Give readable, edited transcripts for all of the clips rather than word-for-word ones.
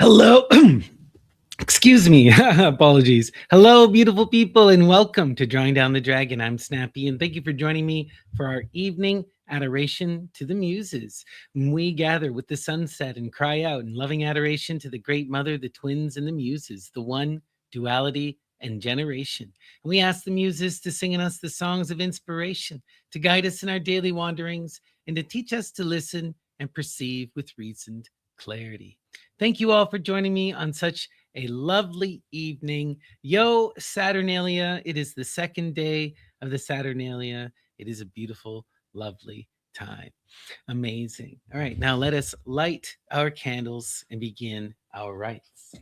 Hello. Excuse me. Apologies. Hello, beautiful people, and welcome to Drawing Down the Dragon. I'm Snappy, and thank you for joining me for our evening adoration to the Muses. We gather with the sunset and cry out in loving adoration to the Great Mother, the twins, and the Muses, the one, duality, and generation. And we ask the Muses to sing in us the songs of inspiration, to guide us in our daily wanderings, and to teach us to listen and perceive with reasoned clarity. Thank you all for joining me on such a lovely evening. Yo, Saturnalia. It is the second day of the Saturnalia. It is a beautiful, lovely time. Amazing. All right, now let us light our candles and begin our rites.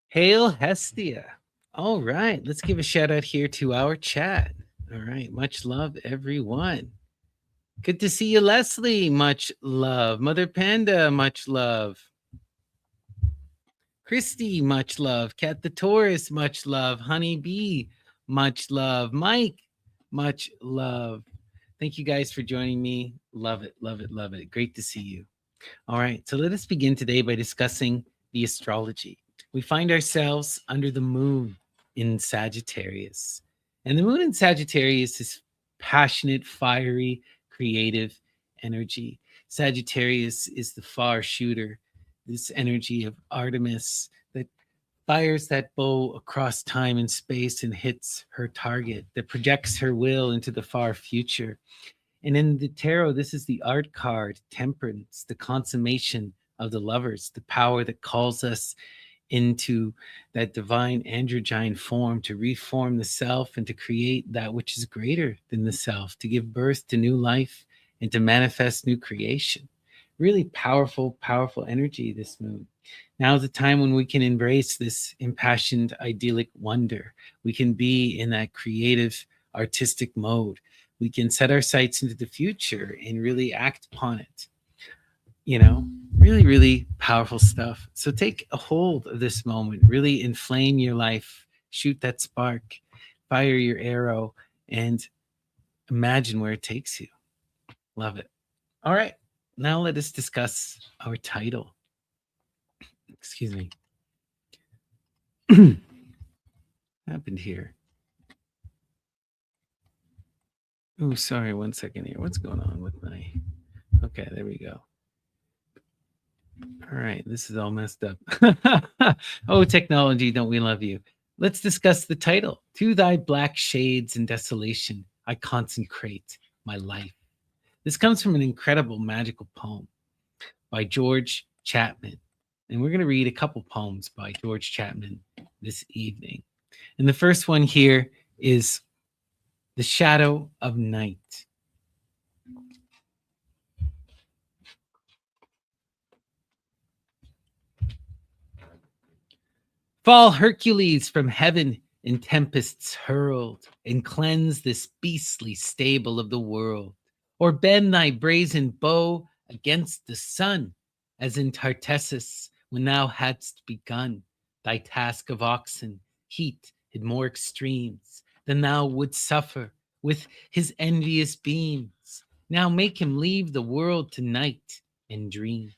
Hail Hestia. All right, let's give a shout out here to our chat. All right, much love, everyone. Good to see you, Leslie. Much love. Mother Panda, much love. Christy, much love. Cat the Taurus, much love. Honey Bee, much love. Mike, much love. Thank you guys for joining me. Love it, love it, love it. Great to see you. All right, so let us begin today by discussing the astrology. We find ourselves under the moon in Sagittarius. And the moon in Sagittarius is passionate, fiery, creative energy. Sagittarius is the far shooter, this energy of Artemis that fires that bow across time and space and hits her target, that projects her will into the far future. And in the tarot, this is the art card, temperance, the consummation of the lovers, the power that calls us into that divine androgyne form to reform the self and to create that which is greater than the self, to give birth to new life and to manifest new creation. Really powerful, powerful energy, this moon. Now is the time when we can embrace this impassioned, idyllic wonder. We can be in that creative, artistic mode. We can set our sights into the future and really act upon it. You know, really, really powerful stuff. So take a hold of this moment, really inflame your life, shoot that spark, fire your arrow, and imagine where it takes you. Love it. All right, now let us discuss our title. Excuse me. Happened here? Oh, sorry, 1 second here. What's going on with my... Okay, there we go. All right, this is all messed up. Oh, technology, don't we love you? Let's discuss the title. To thy black shades and desolation, I consecrate my life. This comes from an incredible magical poem by George Chapman. And we're going to read a couple poems by George Chapman this evening. And the first one here is The Shadow of Night. Fall Hercules from heaven in tempests hurled, and cleanse this beastly stable of the world. Or bend thy brazen bow against the sun, as in Tartessus when thou hadst begun thy task of oxen, heat in more extremes than thou wouldst suffer with his envious beams. Now make him leave the world to night and dreams.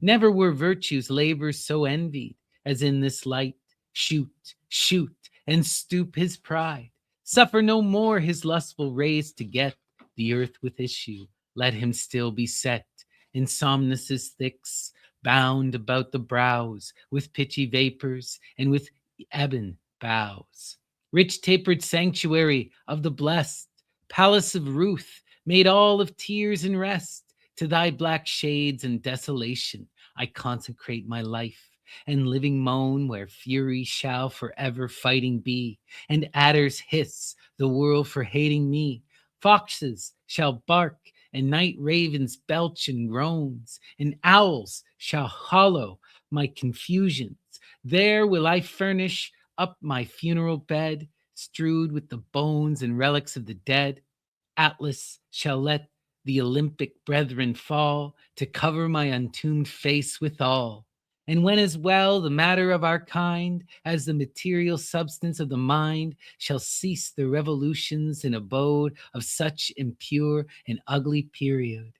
Never were virtue's labors so envied as in this light. Shoot, shoot, and stoop his pride. Suffer no more his lustful rays to get the earth with issue. Let him still be set in Somnus's thicks, bound about the brows with pitchy vapors and with ebon boughs. Rich tapered sanctuary of the blessed, palace of Ruth, made all of tears and rest. To thy black shades and desolation, I consecrate my life, and living moan where fury shall forever fighting be, and adders hiss the world for hating me. Foxes shall bark and night ravens belch and groans, and owls shall hollow my confusions. There will I furnish up my funeral bed, strewed with the bones and relics of the dead. Atlas shall let the Olympic brethren fall to cover my untombed face withal. And when as well the matter of our kind as the material substance of the mind shall cease the revolutions and abode of such impure and ugly period,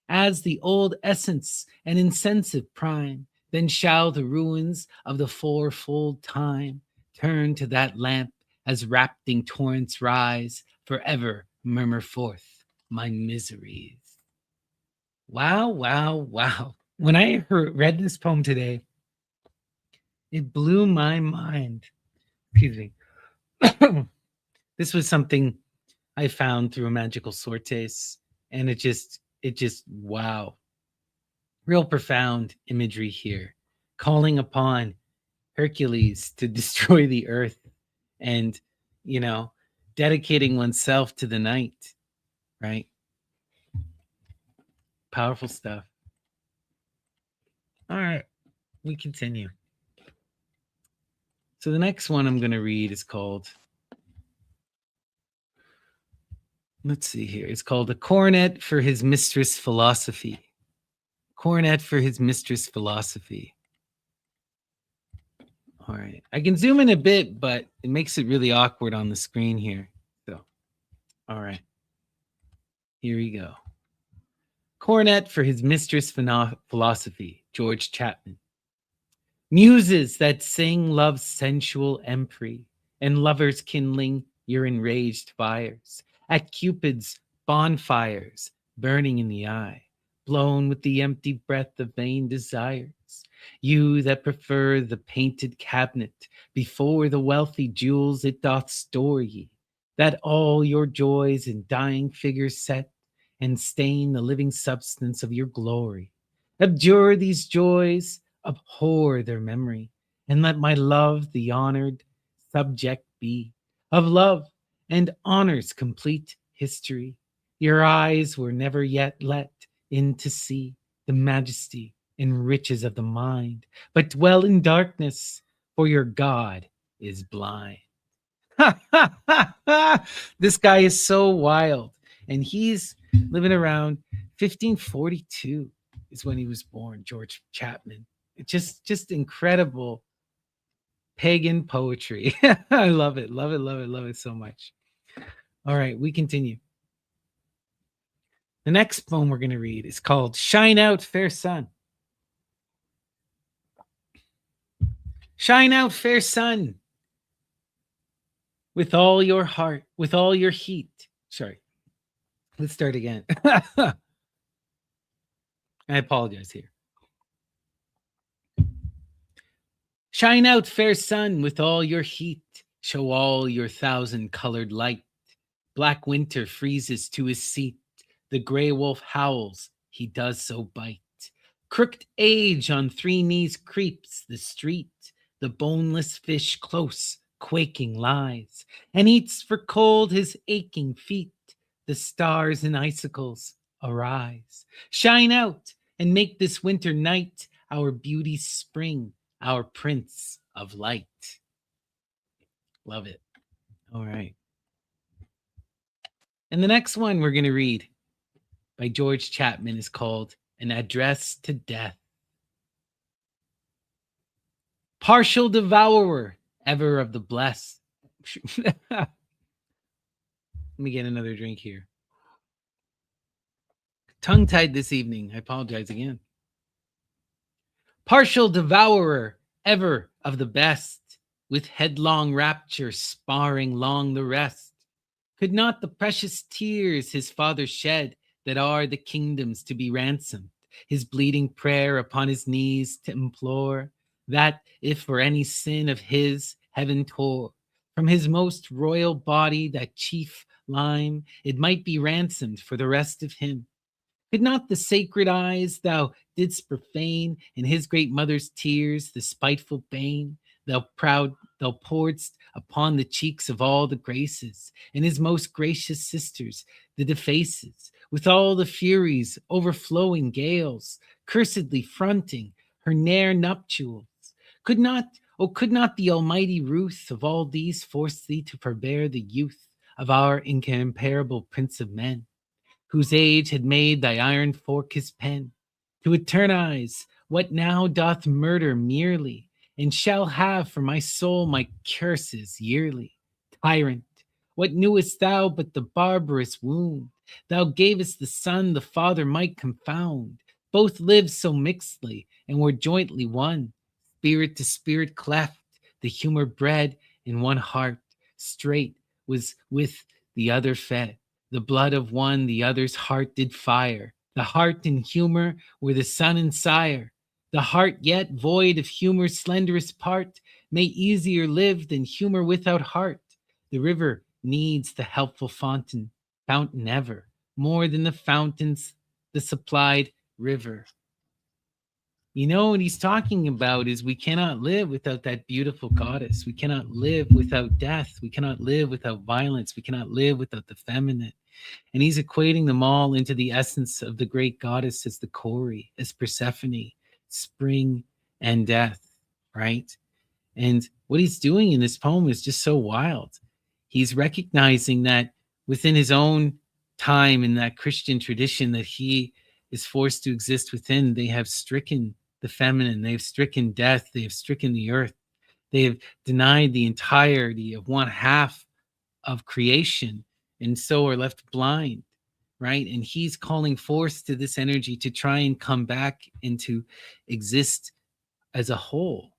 as the old essence and insensive prime, then shall the ruins of the fourfold time turn to that lamp as rapting torrents rise, forever murmur forth my miseries. Wow, wow, wow. When I read this poem today, it blew my mind. Excuse me. This was something I found through a magical sortes, and wow. Real profound imagery here, calling upon Hercules to destroy the earth and, you know, dedicating oneself to the night, right? Powerful stuff. All right, we continue. So the next one I'm going to read is called, let's see here. It's called A Cornet for His Mistress Philosophy. Cornet for His Mistress Philosophy. All right. I can zoom in a bit, but it makes it really awkward on the screen here. So, all right. Here we go. Cornet for His Mistress Philosophy, George Chapman. Muses that sing love's sensual empery, and lovers kindling your enraged fires, at Cupid's bonfires burning in the eye, blown with the empty breath of vain desires. You that prefer the painted cabinet before the wealthy jewels it doth store ye, that all your joys in dying figures set, and stain the living substance of your glory. Abjure these joys, abhor their memory, and let my love the honored subject be of love and honor's complete history. Your eyes were never yet let in to see the majesty and riches of the mind, but dwell in darkness, for your God is blind. This guy is so wild, and he's living around 1542 is when he was born, George Chapman. It's just incredible pagan poetry. I love it, love it, love it, love it so much. All right, we continue. The next poem we're going to read is called Shine Out, Fair Sun. Shine out, fair sun, with all your heart, with all your heat. Sorry, let's start again. I apologize here. Shine out, fair sun, with all your heat. Show all your thousand-colored light. Black winter freezes to his seat. The gray wolf howls, he does so bite. Crooked age on three knees creeps the street. The boneless fish close, quaking lies, and eats for cold his aching feet. The stars and icicles arise. Shine out and make this winter night our beauty's spring, our prince of light. Love it. All right. And the next one we're going to read by George Chapman is called An Address to Death. Partial devourer, ever of the blessed. Let me get another drink here. Tongue-tied this evening. I apologize again. Partial devourer, ever of the best, with headlong rapture sparring long the rest. Could not the precious tears his father shed, that are the kingdoms to be ransomed, his bleeding prayer upon his knees to implore, that if for any sin of his heaven tore from his most royal body that chief lime, it might be ransomed for the rest of him. Could not the sacred eyes thou didst profane in his great mother's tears, the spiteful bane, Thou pouredst upon the cheeks of all the graces, and his most gracious sisters, the defaces, with all the furies, overflowing gales, cursedly fronting her ne'er nuptials. Could not, could not the almighty ruth of all these force thee to forbear the youth of our incomparable Prince of Men, whose age had made thy iron fork his pen, to eternize what now doth murder merely, and shall have for my soul my curses yearly. Tyrant, what knewest thou but the barbarous wound? Thou gavest the son the father might confound. Both lived so mixedly, and were jointly one. Spirit to spirit cleft, the humor bred in one heart, straight was with the other fed. The blood of one the other's heart did fire. The heart and humor were the son and sire. The heart yet void of humor's slenderest part may easier live than humor without heart. The river needs the helpful fountain ever, more than the fountains the supplied river. You know what he's talking about is we cannot live without that beautiful goddess. We cannot live without death. We cannot live without violence. We cannot live without the feminine. And he's equating them all into the essence of the great goddess as the Kori, as Persephone, spring and death, right? And what he's doing in this poem is just so wild. He's recognizing that within his own time in that Christian tradition that he is forced to exist within, they have stricken the feminine, they've stricken death, they have stricken the earth, they have denied the entirety of one half of creation, and so are left blind, right? And he's calling forth to this energy to try and come back and to exist as a whole.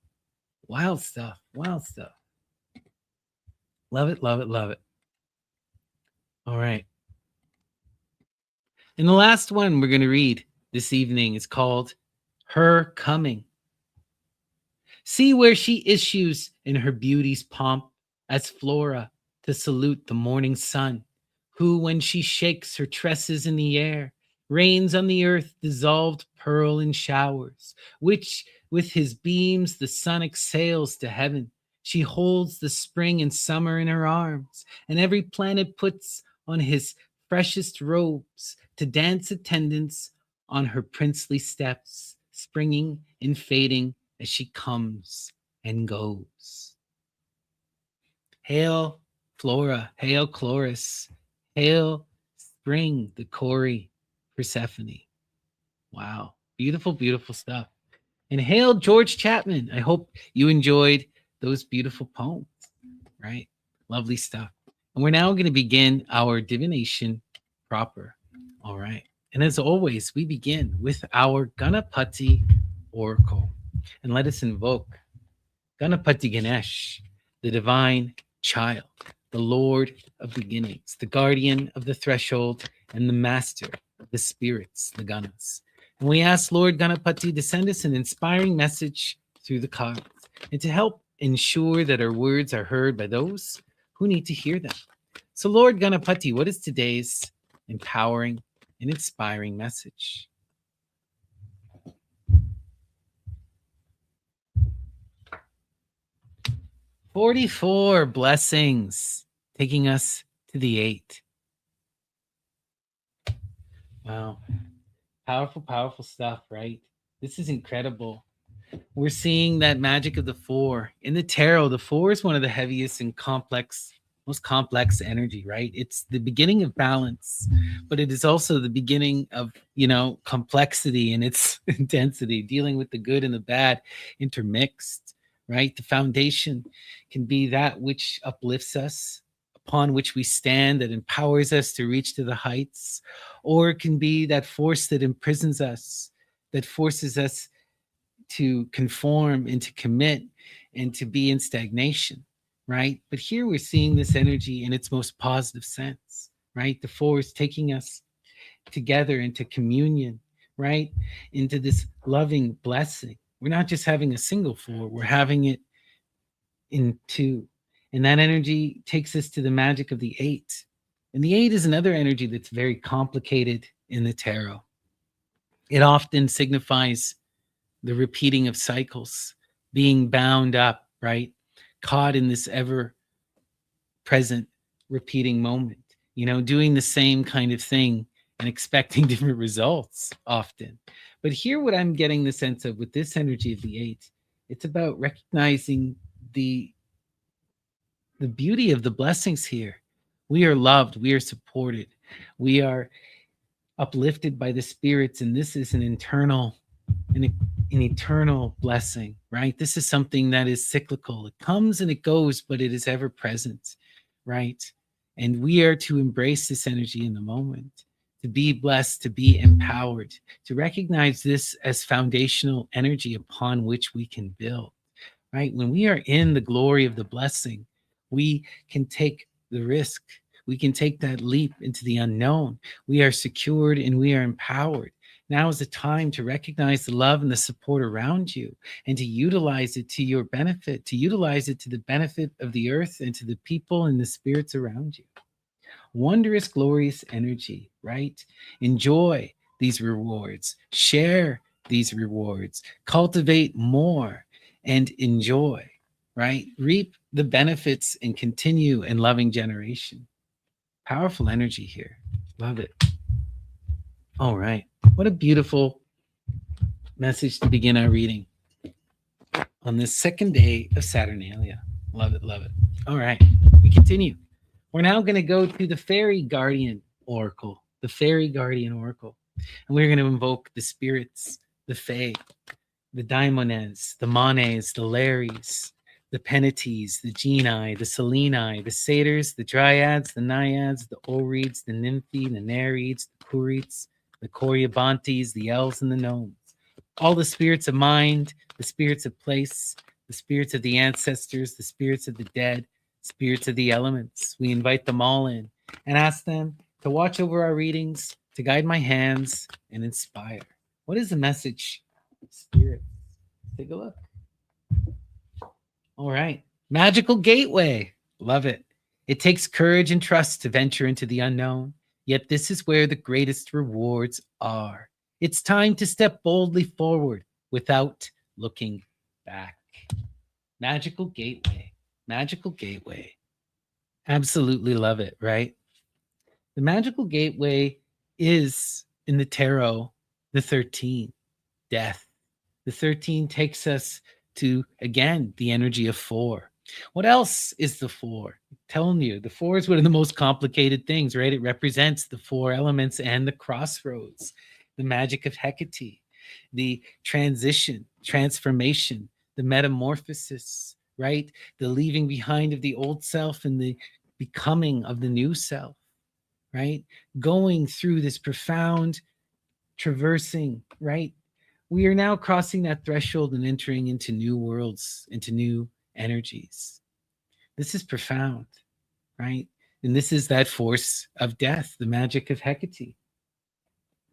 Wild stuff, wild stuff. Love it, love it, love it. All right. And the last one we're going to read this evening is called Her Coming. See where she issues in her beauty's pomp as Flora to salute the morning sun, who, when she shakes her tresses in the air, rains on the earth dissolved pearl in showers, which with his beams the sun exhales to heaven. She holds the spring and summer in her arms, and every planet puts on his freshest robes to dance attendance on her princely steps, springing and fading as she comes and goes. Hail, Flora, hail, Chloris, hail, spring, the Kori, Persephone. Wow, beautiful, beautiful stuff. And hail, George Chapman. I hope you enjoyed those beautiful poems, right? Lovely stuff. And we're now going to begin our divination proper. All right. And as always, we begin with our Ganapati Oracle. And let us invoke Ganapati Ganesh, the divine child, the Lord of beginnings, the guardian of the threshold, and the master of the spirits, the Ganas. And we ask Lord Ganapati to send us an inspiring message through the cards and to help ensure that our words are heard by those who need to hear them. So, Lord Ganapati, what is today's empowering and inspiring message? 44 blessings, taking us to the 8. Wow. Powerful, powerful stuff, right? This is incredible. We're seeing that magic of the 4. In the tarot, the 4 is one of the heaviest and most complex energy, right? It's the beginning of balance, but it is also the beginning of, complexity and its intensity, dealing with the good and the bad intermixed, right? The foundation can be that which uplifts us, upon which we stand, that empowers us to reach to the heights, or it can be that force that imprisons us, that forces us to conform and to commit and to be in stagnation, right? But here we're seeing this energy in its most positive sense, right? The 4 is taking us together into communion, right? Into this loving blessing. We're not just having a single 4, we're having it in 2. And that energy takes us to the magic of the 8. And the 8 is another energy that's very complicated in the tarot. It often signifies the repeating of cycles, being bound up, right? Caught in this ever present repeating moment, doing the same kind of thing and expecting different results often. But here, what I'm getting the sense of with this energy of the eight, it's about recognizing the the beauty of the blessings here. We are loved, we are supported, we are uplifted by the spirits, and this is an eternal blessing, right? This is something that is cyclical. It comes and it goes, but it is ever present, right? And we are to embrace this energy in the moment, to be blessed, to be empowered, to recognize this as foundational energy upon which we can build, right? When we are in the glory of the blessing, we can take the risk. We can take that leap into the unknown. We are secured and we are empowered. Now is the time to recognize the love and the support around you and to utilize it to your benefit, to utilize it to the benefit of the earth and to the people and the spirits around you. Wondrous, glorious energy, right? Enjoy these rewards, share these rewards, cultivate more and enjoy, right? Reap the benefits and continue in loving generation. Powerful energy here. Love it. All right. What a beautiful message to begin our reading on this second day of Saturnalia. Love it. Love it. All right. We continue. We're now going to go to the Fairy Guardian Oracle. The Fairy Guardian Oracle. And we're going to invoke the spirits, the Fae, the Daimones, the Manes, the Lares, the Penates, the Genii, the Seleni, the Satyrs, the Dryads, the Naiads, the Oreads, the Nymphi, the Nereids, the Curites, the Coriobantes, the Elves, and the Gnomes. All the spirits of mind, the spirits of place, the spirits of the ancestors, the spirits of the dead, spirits of the elements. We invite them all in and ask them to watch over our readings, to guide my hands and inspire. What is the message, spirits? Take a look. All right. Magical gateway. Love it. It takes courage and trust to venture into the unknown, yet this is where the greatest rewards are. It's time to step boldly forward without looking back. Magical gateway. Magical gateway. Absolutely love it, right? The magical gateway is in the tarot, the 13, death. The 13 takes us to, again, the energy of 4. What else is the 4? I'm telling you, the 4 is one of the most complicated things, right? It represents the 4 elements and the crossroads, the magic of Hecate, the transition, transformation, the metamorphosis, right? The leaving behind of the old self and the becoming of the new self, right? Going through this profound traversing, right? We are now crossing that threshold and entering into new worlds, into new energies. This is profound, right? And this is that force of death, the magic of Hecate,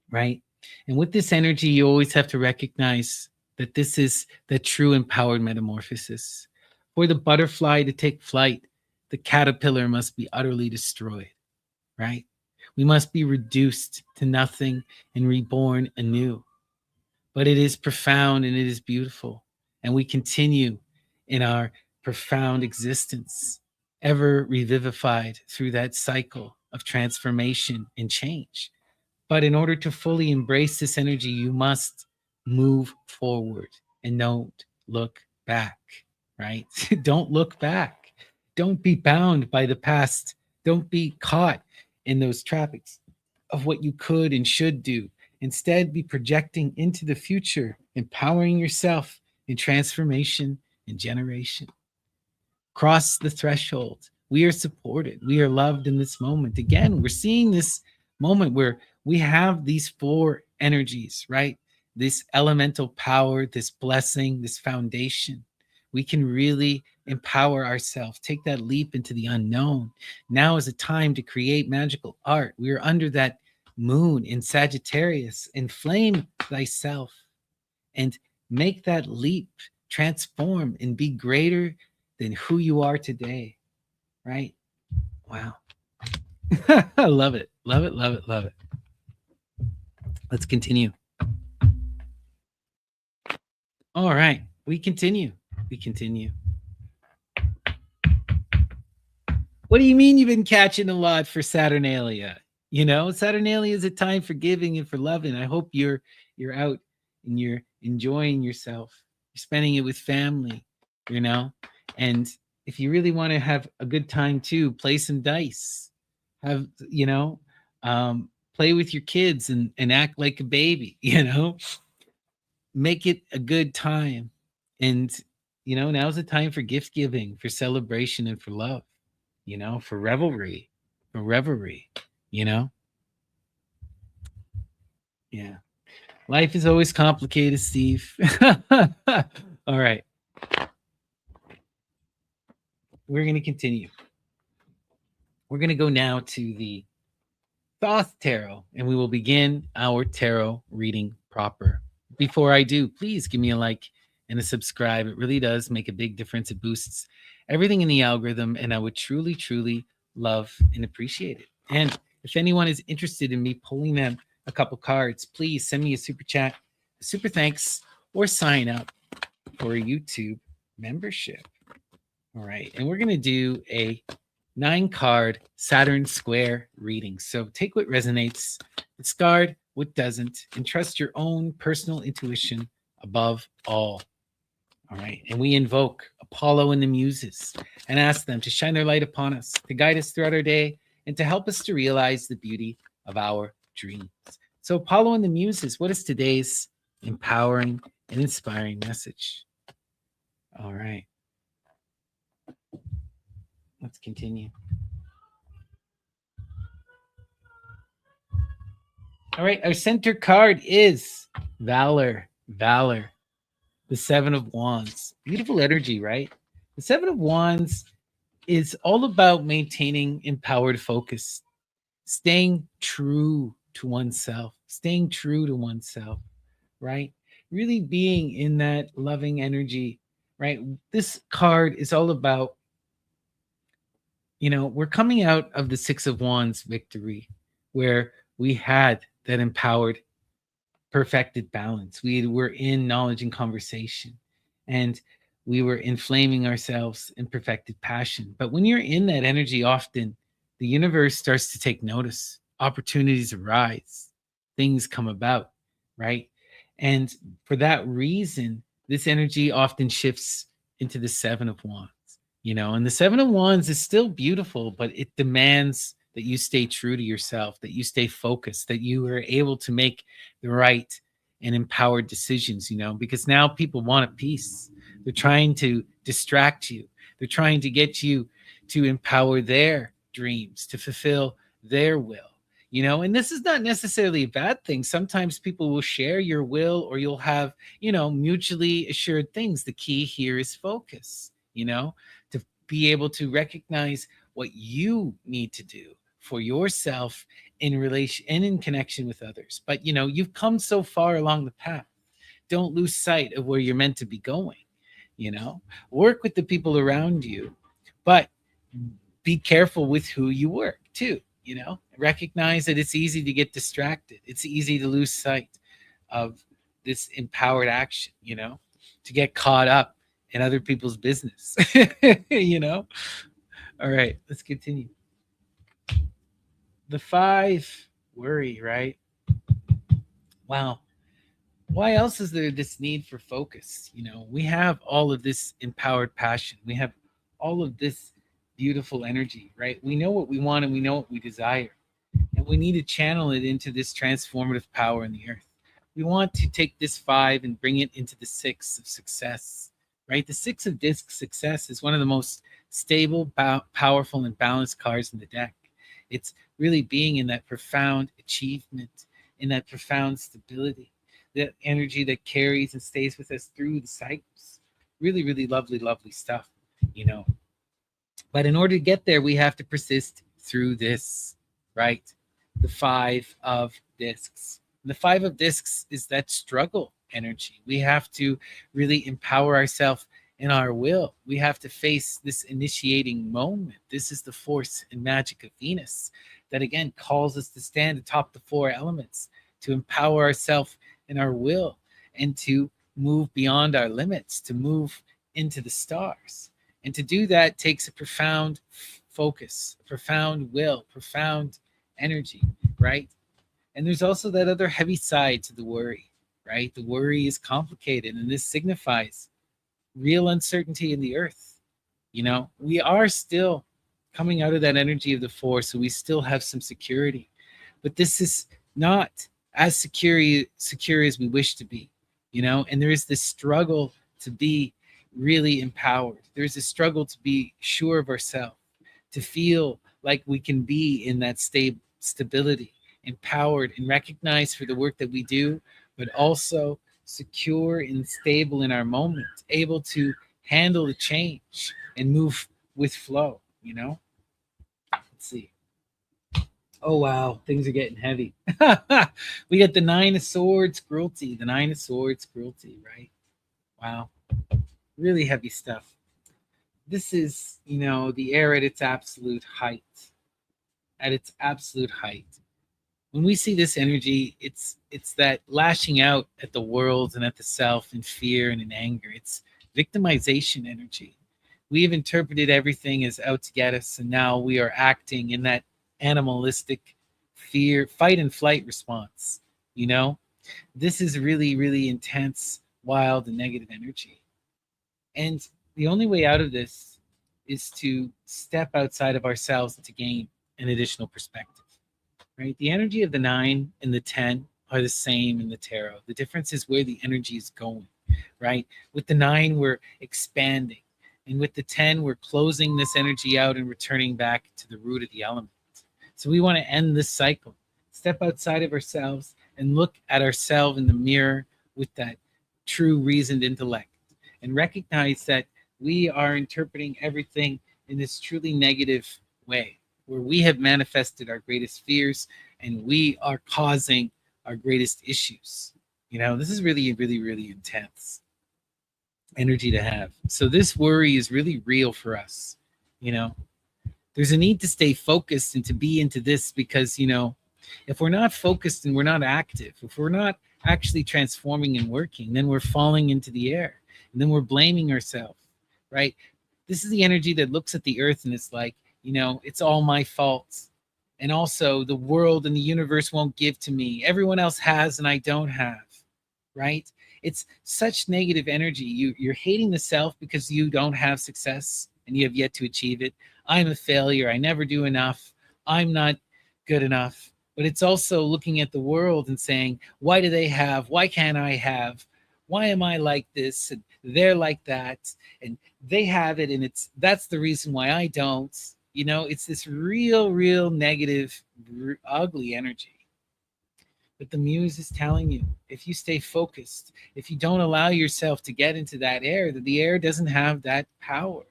right? And with this energy, you always have to recognize that this is the true empowered metamorphosis. For the butterfly to take flight, the caterpillar must be utterly destroyed, right? We must be reduced to nothing and reborn anew. But it is profound and it is beautiful. And we continue in our profound existence, ever revivified through that cycle of transformation and change. But in order to fully embrace this energy, you must move forward and don't look back, right? Don't look back. Don't be bound by the past. Don't be caught in those trappings of what you could and should do. Instead, be projecting into the future, empowering yourself in transformation and generation. Cross the threshold. We are supported. We are loved in this moment. Again, we're seeing this moment where we have these 4 energies, right? This elemental power, this blessing, this foundation. We can really empower ourselves, take that leap into the unknown. Now is a time to create magical art. We are under that moon in Sagittarius. Inflame thyself and make that leap, transform and be greater than who you are today, right? Wow. I love it. Love it. Love it. Love it. Let's continue. All right. We continue. We continue. What do you mean you've been catching a lot for Saturnalia? Saturnalia is a time for giving and for loving. I hope you're out and you're enjoying yourself. You're spending it with family, you know. And if you really want to have a good time too, play some dice. Have play with your kids and act like a baby. Make it a good time. And now's the time for gift giving, for celebration, and for love, for revelry, for reverie, you know? Yeah. Life is always complicated, Steve. All right. We're going to continue. We're going to go now to the Thoth Tarot, and we will begin our tarot reading proper. Before I do, please give me a like and a subscribe. It really does make a big difference. It boosts everything in the algorithm, and I would truly, truly love and appreciate it. And if anyone is interested in me pulling them a couple cards, please send me a super chat, a super thanks, or sign up for a YouTube membership. All right. And we're going to do a 9-card Saturn square reading. So take what resonates, discard what doesn't, and trust your own personal intuition above all. All right. And we invoke Apollo and the Muses and ask them to shine their light upon us, to guide us throughout our day, and to help us to realize the beauty of our dreams. So, Apollo and the Muses, what is today's empowering and inspiring message? All right. Let's continue. All right, our center card is Valor. Valor. The 7 of Wands. Beautiful energy, right? The 7 of Wands is all about maintaining empowered focus, staying true to oneself, right? Really being in that loving energy, right? This card is all about, we're coming out of the 6 of Wands victory where we had that empowered, perfected balance. We were in knowledge and conversation, and we were inflaming ourselves in perfected passion. But when you're in that energy, often the universe starts to take notice. Opportunities arise, things come about, right? And for that reason, this energy often shifts into the 7 of Wands, and the 7 of Wands is still beautiful, but it demands that you stay true to yourself, that you stay focused, that you are able to make the right and empowered decisions, because now people want a peace. They're trying to distract you. They're trying to get you to empower their dreams, to fulfill their will, and this is not necessarily a bad thing. Sometimes people will share your will, or you'll have, mutually assured things. The key here is focus, to be able to recognize what you need to do for yourself in relation and in connection with others. But you've come so far along the path. Don't lose sight of where you're meant to be going. Work with the people around you, but be careful with who you work too. Recognize that it's easy to get distracted. It's easy to lose sight of this empowered action, to get caught up in other people's business. All right, let's continue. The 5, worry, right? Wow. Why else is there this need for focus? We have all of this empowered passion. We have all of this beautiful energy, right? We know what we want and we know what we desire. And we need to channel it into this transformative power in the earth. We want to take this 5 and bring it into the 6 of success, right? The 6 of disc success is one of the most stable, powerful, and balanced cards in the deck. It's really being in that profound achievement, in that profound stability, that energy that carries and stays with us through the cycles. Really, really lovely, lovely stuff, But in order to get there, we have to persist through this, right? The 5 of discs. The 5 of discs is that struggle energy. We have to really empower ourselves in our will. We have to face this initiating moment. This is the force and magic of Venus that again calls us to stand atop the 4 elements, to empower ourselves in our will, and to move beyond our limits, to move into the stars. And to do that takes a profound focus, profound will, profound energy, right? And there's also that other heavy side to the worry, right? The worry is complicated, and this signifies real uncertainty in the earth. We are still coming out of that energy of the four, so we still have some security. But this is not as secure as we wish to be, and there is this struggle to be really empowered. There's a struggle to be sure of ourselves, to feel like we can be in that stability, empowered and recognized for the work that we do, but also secure and stable in our moment, able to handle the change and move with flow. Let's see. Oh wow, things are getting heavy. We got the Nine of Swords, cruelty. The Nine of Swords, cruelty, right? Wow, really heavy stuff. This is, the air at its absolute height. At its absolute height. When we see this energy, it's that lashing out at the world and at the self in fear and in anger. It's victimization energy. We have interpreted everything as out to get us, and now we are acting in that animalistic fear, fight and flight response. This is really, really intense, wild, and negative energy. And the only way out of this is to step outside of ourselves to gain an additional perspective, right? The energy of the 9 and the 10 are the same in the tarot. The difference is where the energy is going, right? With the 9, we're expanding. And with the 10, we're closing this energy out and returning back to the root of the element. So we want to end this cycle, step outside of ourselves and look at ourselves in the mirror with that true reasoned intellect and recognize that we are interpreting everything in this truly negative way, where we have manifested our greatest fears and we are causing our greatest issues. This is really, really, really intense energy to have. So this worry is really real for us. There's a need to stay focused and to be into this because, if we're not focused and we're not active, if we're not actually transforming and working, then we're falling into the air and then we're blaming ourselves, right? This is the energy that looks at the earth and it's like, it's all my fault. And also the world and the universe won't give to me. Everyone else has and I don't have, right? It's such negative energy. You're hating the self because you don't have success and you have yet to achieve it. I'm a failure. I never do enough. I'm not good enough. But it's also looking at the world and saying, why do they have? Why can't I have? Why am I like this? And they're like that. And they have it. And that's the reason why I don't. It's this real, real negative, ugly energy. But the muse is telling you, if you stay focused, if you don't allow yourself to get into that air, that the air doesn't have that power,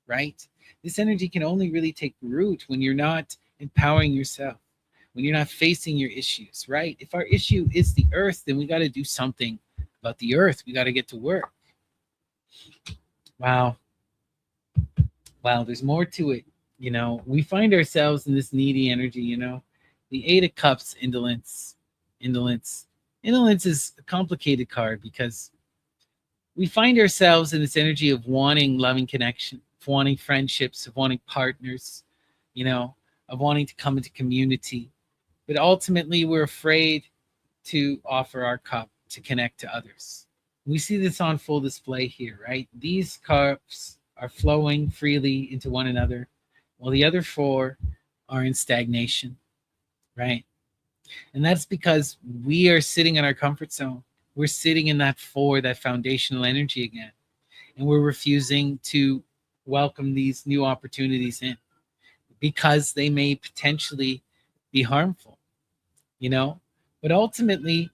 right? This energy can only really take root when you're not empowering yourself, when you're not facing your issues, right? If our issue is the earth, then we got to do something about the earth. We got to get to work. Wow. There's more to it. We find ourselves in this needy energy, the 8 of Cups, indolence. Indolence is a complicated card because we find ourselves in this energy of wanting loving connection, of wanting friendships, of wanting partners, of wanting to come into community. But ultimately, we're afraid to offer our cup to connect to others. We see this on full display here, right? These cups are flowing freely into one another, while the other 4 are in stagnation, right? And that's because we are sitting in our comfort zone. We're sitting in that 4, that foundational energy again. And we're refusing to welcome these new opportunities in because they may potentially be harmful, But ultimately,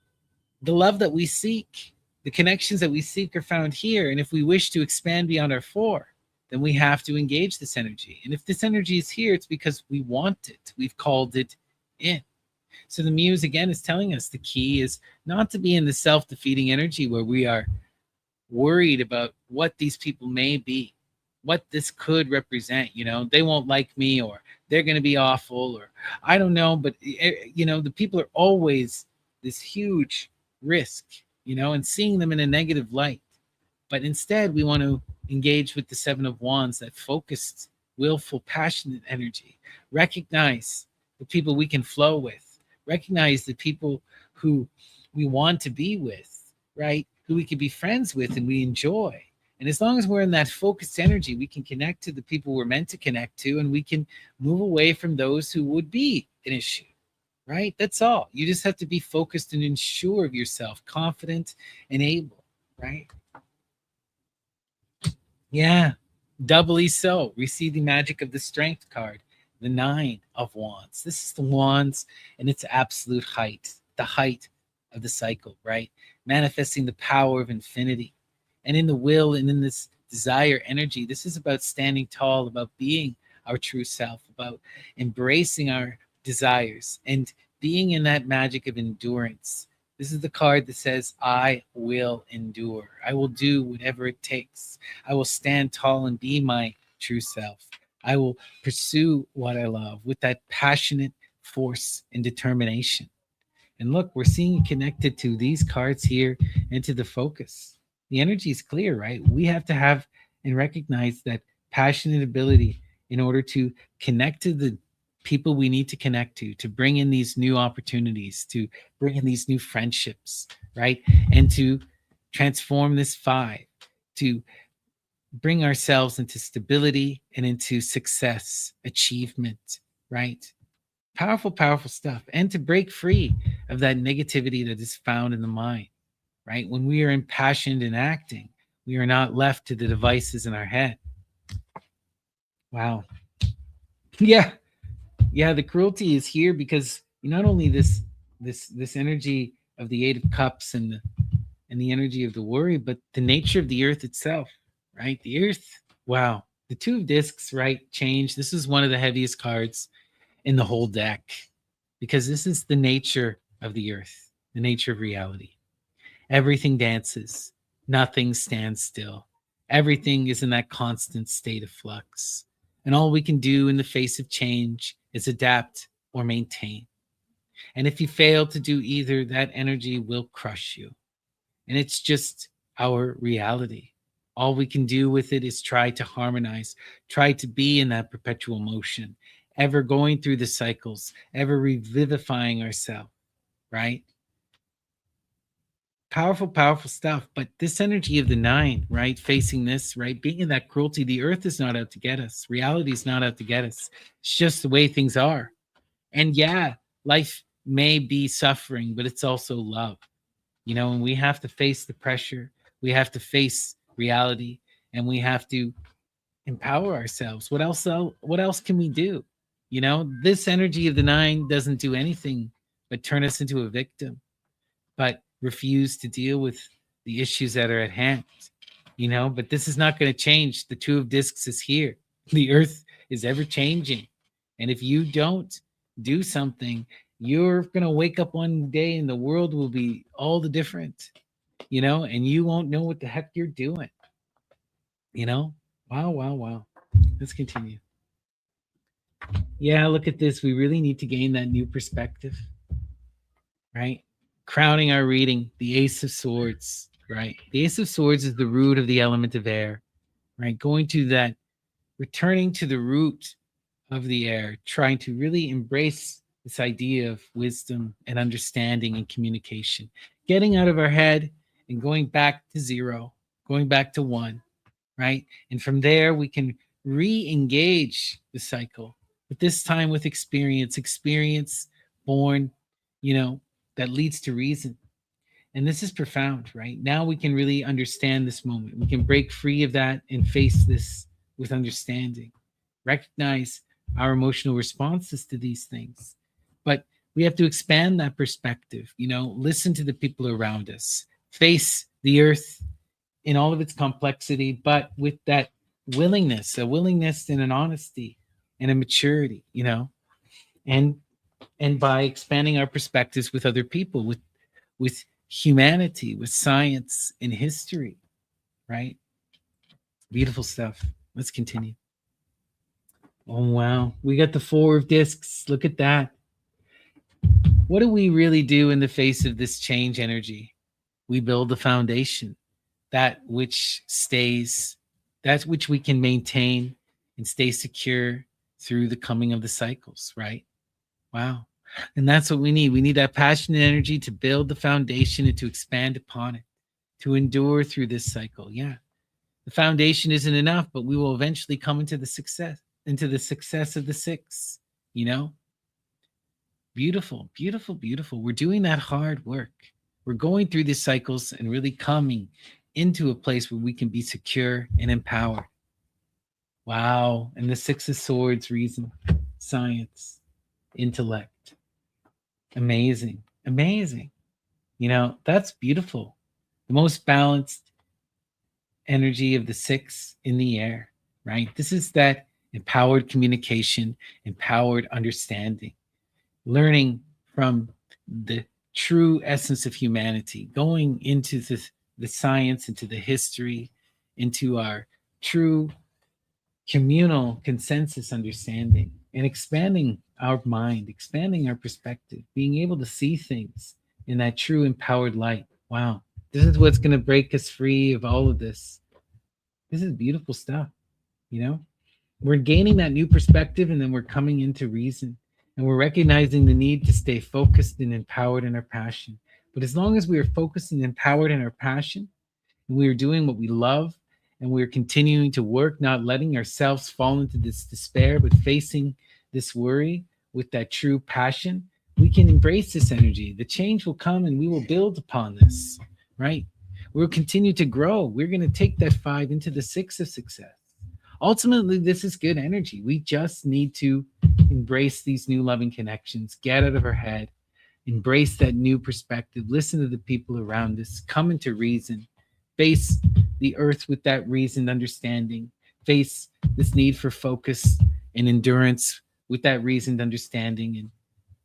the love that we seek, the connections that we seek are found here. And if we wish to expand beyond our 4, then we have to engage this energy. And if this energy is here, it's because we want it. We've called it in. So the muse again is telling us the key is not to be in the self-defeating energy where we are worried about what these people may be, what this could represent. They won't like me, or they're going to be awful, or I don't know. But the people are always this huge risk, and seeing them in a negative light. But instead, we want to engage with the 7 of Wands, that focused willful, passionate energy. Recognize the people we can flow with. Recognize the people who we want to be with, right? Who we can be friends with and we enjoy. And as long as we're in that focused energy, we can connect to the people we're meant to connect to, and we can move away from those who would be an issue, right? That's all. You just have to be focused and ensure of yourself, confident and able, right? Yeah, doubly so. Receive the magic of the strength card, the nine of wands. This is the wands and its absolute height, the height of the cycle, right? Manifesting the power of infinity. And in the will and in this desire energy, this is about standing tall, about being our true self, about embracing our desires and being in that magic of endurance. This is the card that says, I will endure. I will do whatever it takes. I will stand tall and be my true self. I will pursue what I love with that passionate force and determination. And look, we're seeing it connected to these cards here and to the focus. The energy is clear, right? We have to have and recognize that passionate ability in order to connect to the people we need to connect to bring in these new opportunities, to bring in these new friendships, right? And to transform this five, to bring ourselves into stability and into success, achievement, right? Powerful, powerful stuff. And to break free of that negativity that is found in the mind, right? When we are impassioned in acting, we are not left to the devices in our head. Wow. Yeah. Yeah, the cruelty is here because not only this energy of the eight of cups and the energy of the worry, but the nature of the earth itself, right? The earth, wow. The two of discs, right? Change. This is one of the heaviest cards in the whole deck because this is the nature of the earth, the nature of reality. Everything dances, nothing stands still. Everything is in that constant state of flux. And all we can do in the face of change is adapt or maintain. And if you fail to do either, that energy will crush you. And it's just our reality. All we can do with it is try to harmonize, try to be in that perpetual motion, ever going through the cycles, ever revivifying ourselves, right? Powerful, powerful stuff. But this energy of the nine, right? Facing this, right? Being in that cruelty, the earth is not out to get us. Reality is not out to get us. It's just the way things are. And yeah, life may be suffering, but it's also love. And we have to face the pressure. We have to face reality, and we have to empower ourselves. What else can we do? This energy of the nine doesn't do anything but turn us into a victim, but refuse to deal with the issues that are at hand. But this is not going to change. The two of discs is here. The earth is ever changing. And if you don't do something, you're going to wake up one day and the world will be all the different, and you won't know what the heck you're doing. Wow, wow, wow. Let's continue. Yeah, look at this. We really need to gain that new perspective, right? Crowning our reading, the Ace of Swords, right? The Ace of Swords is the root of the element of air, right? Going to that, returning to the root of the air, trying to really embrace this idea of wisdom and understanding and communication, getting out of our head and going back to zero, going back to one, right? And from there, we can re-engage the cycle, but this time with experience born, that leads to reason. And this is profound, right? Now we can really understand this moment. We can break free of that and face this with understanding. Recognize our emotional responses to these things. But we have to expand that perspective, listen to the people around us, face the earth in all of its complexity, but with that a willingness and an honesty and a maturity, and by expanding our perspectives with other people, with humanity, with science and history, right? Beautiful stuff. Let's continue. Oh, wow. We got the Four of Discs. Look at that. What do we really do in the face of this change energy? We build the foundation, that which stays, that which we can maintain and stay secure through the coming of the cycles, right? Wow. And that's what we need. We need that passion and energy to build the foundation and to expand upon it, to endure through this cycle. Yeah. The foundation isn't enough, but we will eventually come into the success of the six, you know? Beautiful, beautiful, beautiful. We're doing that hard work. We're going through these cycles and really coming into a place where we can be secure and empowered. Wow. And the Six of Swords, reason, science, intellect. Amazing. Amazing. That's beautiful. The most balanced energy of the six in the air, right? This is that empowered communication, empowered understanding, learning from the true essence of humanity, going into the science, into the history, into our true communal consensus understanding, and expanding our mind, expanding our perspective, being able to see things in that true empowered light. Wow. This is what's going to break us free of all of this. This is beautiful stuff. We're gaining that new perspective, and then we're coming into reason, and we're recognizing the need to stay focused and empowered in our passion. But as long as we are focused and empowered in our passion, and we are doing what we love, and we're continuing to work, not letting ourselves fall into this despair, but facing this worry with that true passion, we can embrace this energy. The change will come, and we will build upon this, right? We'll continue to grow. We're going to take that 5 into the 6 of success. Ultimately, this is good energy. We just need to embrace these new loving connections, get out of our head, embrace that new perspective, listen to the people around us, come into reason, face the earth with that reasoned understanding, face this need for focus and endurance with that reasoned understanding, and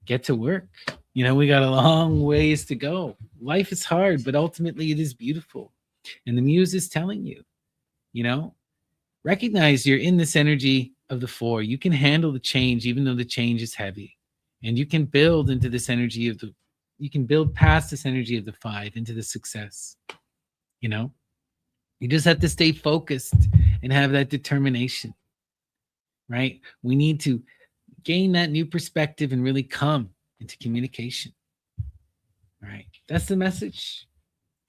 get to work. We got a long ways to go. Life is hard, but ultimately it is beautiful. And the muse is telling you, recognize you're in this energy of the 4. You can handle the change, even though the change is heavy. And you can build into this energy you can build past this energy of the 5 into the success. You just have to stay focused and have that determination, right? We need to gain that new perspective and really come into communication. All right. That's the message.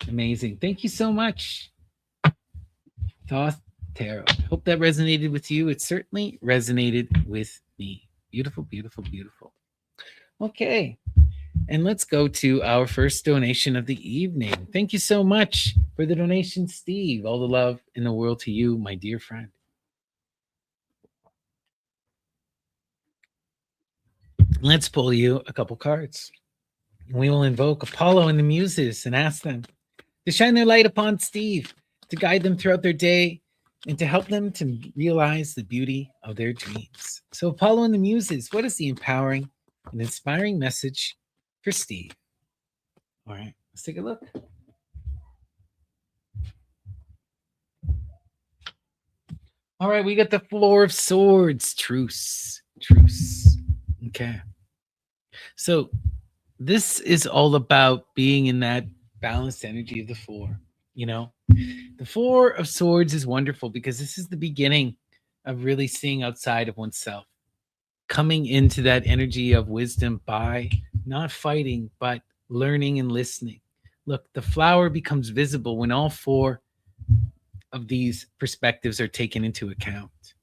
Amazing. Thank you so much, Thoth Tarot. Hope that resonated with you. It certainly resonated with me. Beautiful, beautiful, beautiful. Okay. And let's go to our first donation of the evening. Thank you so much for the donation, Steve. All the love in the world to you, my dear friend. Let's pull you a couple cards. We will invoke Apollo and the Muses and ask them to shine their light upon Steve, to guide them throughout their day, and to help them to realize the beauty of their dreams. So, Apollo and the Muses, what is the empowering and inspiring message for Steve? All right, let's take a look. All right, we got the Four of Swords. Truce. Okay. So this is all about being in that balanced energy of the 4. The 4 of Swords is wonderful because this is the beginning of really seeing outside of oneself, coming into that energy of wisdom by not fighting, but learning and listening. Look, the flower becomes visible when all 4 of these perspectives are taken into account,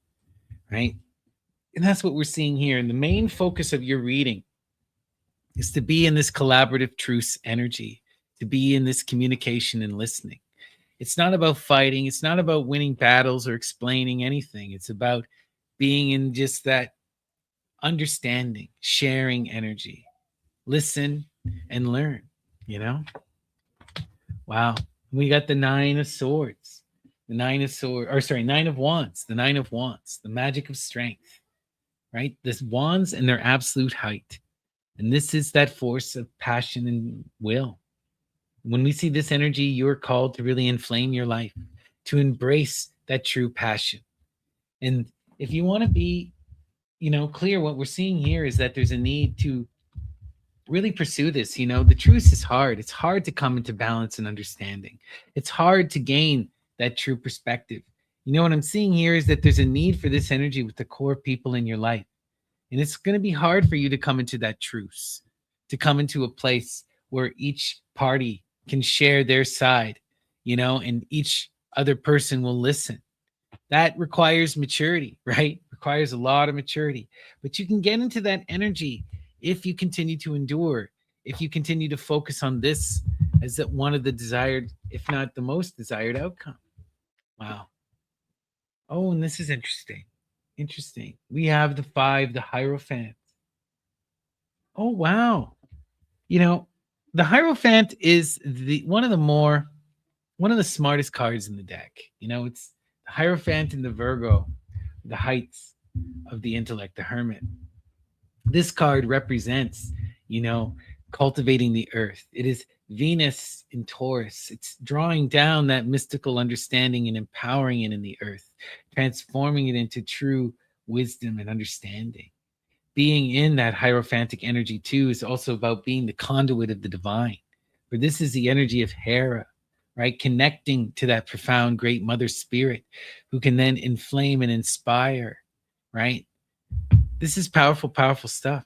right? And that's what we're seeing here. And the main focus of your reading is to be in this collaborative truce energy, to be in this communication and listening. It's not about fighting. It's not about winning battles or explaining anything. It's about being in just that understanding, sharing energy, listen and learn, Wow. We got the 9 of Swords, the 9 of Wands, the 9 of Wands, the magic of strength, right? This wands and their absolute height. And this is that force of passion and will. When we see this energy, you're called to really inflame your life, to embrace that true passion. And if you want to be, clear, what we're seeing here is that there's a need to really pursue this. The truth is hard. It's hard to come into balance and understanding. It's hard to gain that true perspective. You know what I'm seeing here is that there's a need for this energy with the core people in your life. And it's going to be hard for you to come into that truce, to come into a place where each party can share their side, and each other person will listen. That requires maturity, right? Requires a lot of maturity. But you can get into that energy if you continue to endure, if you continue to focus on this as that one of the desired, if not the most desired outcome. Wow. Oh, and this is interesting. Interesting. We have the five, the Hierophant. Oh, wow. You know, the Hierophant is one of the smartest cards in the deck. It's the Hierophant and the Virgo, the heights of the intellect, the Hermit. This card represents, you know, cultivating the earth. It is Venus in Taurus. It's drawing down that mystical understanding and empowering it in the earth, transforming it into true wisdom and understanding. Being in that hierophantic energy too is also about being the conduit of the divine. For this is the energy of Hera, right? Connecting to that profound great mother spirit who can then inflame and inspire, right? This is powerful, powerful stuff.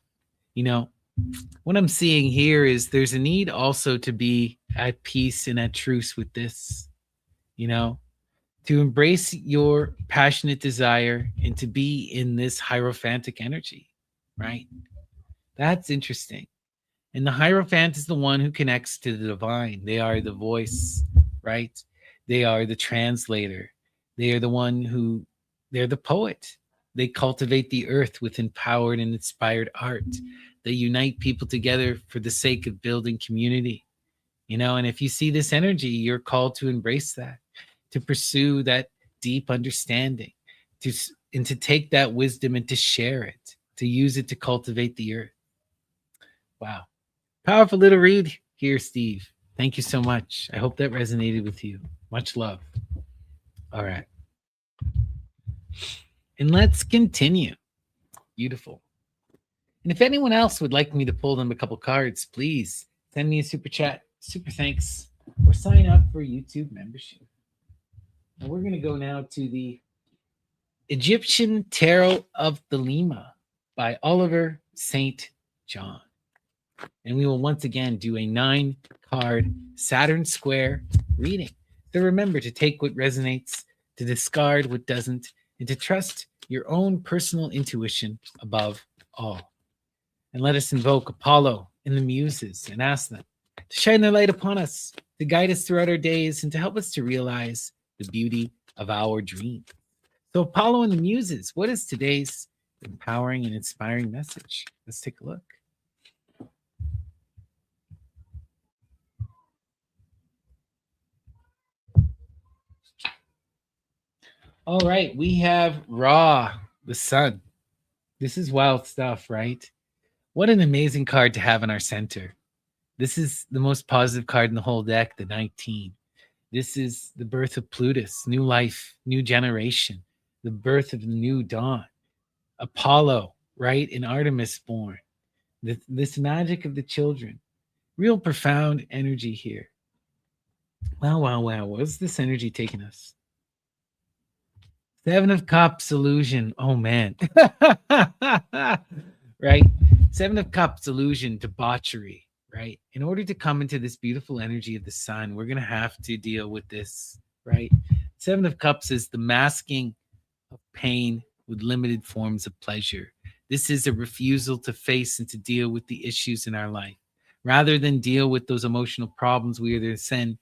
You know, what I'm seeing here is there's a need also to be at peace and at truce with this, you know, to embrace your passionate desire and to be in this hierophantic energy, right? That's interesting. And the Hierophant is the one who connects to the divine. They are the voice, right? They are the translator. They are the one who, they're the poet. They cultivate the earth with empowered and inspired art. They unite people together for the sake of building community. And if you see this energy, you're called to embrace that, to pursue that deep understanding, and to take that wisdom and to share it, to use it to cultivate the earth. Wow. Powerful little read here, Steve. Thank you so much. I hope that resonated with you. Much love. All right. And let's continue. Beautiful. And if anyone else would like me to pull them a couple cards, please send me a super chat, super thanks, or sign up for YouTube membership. And we're going to go now to the Egyptian Tarot of the Lima by Oliver St. John. And we will once again do a 9-card Saturn square reading. So remember to take what resonates, to discard what doesn't, and to trust your own personal intuition above all. And let us invoke Apollo and the Muses and ask them to shine their light upon us, to guide us throughout our days, and to help us to realize the beauty of our dream. So Apollo and the Muses, what is today's empowering and inspiring message? Let's take a look. All right, we have Ra, the sun. This is wild stuff, right? What an amazing card to have in our center. This is the most positive card in the whole deck, the 19. This is the birth of Plutus, new life, new generation, the birth of the new dawn. Apollo, right? And Artemis born. This magic of the children. Real profound energy here. Wow, wow, wow. What's this energy taking us? 7 of Cups illusion. Oh, man. Right? 7 of Cups illusion, debauchery, right? In order to come into this beautiful energy of the sun, we're going to have to deal with this, right? 7 of Cups is the masking of pain with limited forms of pleasure. This is a refusal to face and to deal with the issues in our life. Rather than deal with those emotional problems, we are then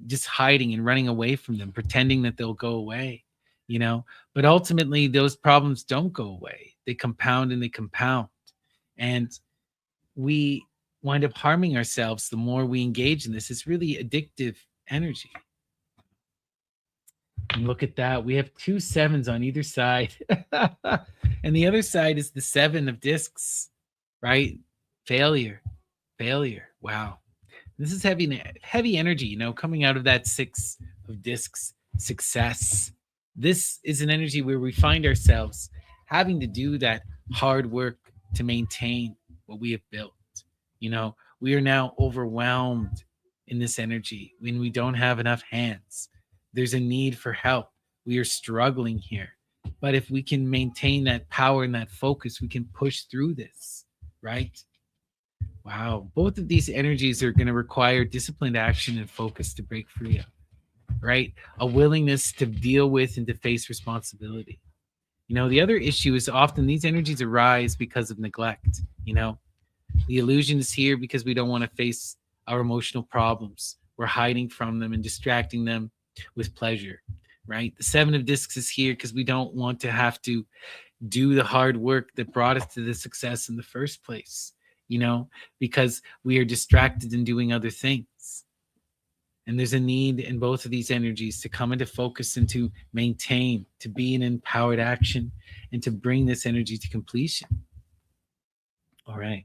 just hiding and running away from them, pretending that they'll go away, But ultimately, those problems don't go away. They compound and they compound. And we wind up harming ourselves the more we engage in this. It's really addictive energy. And look at that. We have 2 7s on either side. And the other side is the 7 of discs, right? Failure. Wow. This is heavy energy, coming out of that 6 of discs, success. This is an energy where we find ourselves having to do that hard work to maintain what we have built. We are now overwhelmed in this energy when we don't have enough hands. There's a need for help. We are struggling here. But if we can maintain that power and that focus, we can push through this, right? Wow. Both of these energies are going to require disciplined action and focus to break free of, right? A willingness to deal with and to face responsibility. The other issue is often these energies arise because of neglect. The illusion is here because we don't want to face our emotional problems. We're hiding from them and distracting them with pleasure, right? The Seven of Discs is here because we don't want to have to do the hard work that brought us to the success in the first place, because we are distracted in doing other things. And there's a need in both of these energies to come into focus and to maintain, to be in empowered action, and to bring this energy to completion. All right.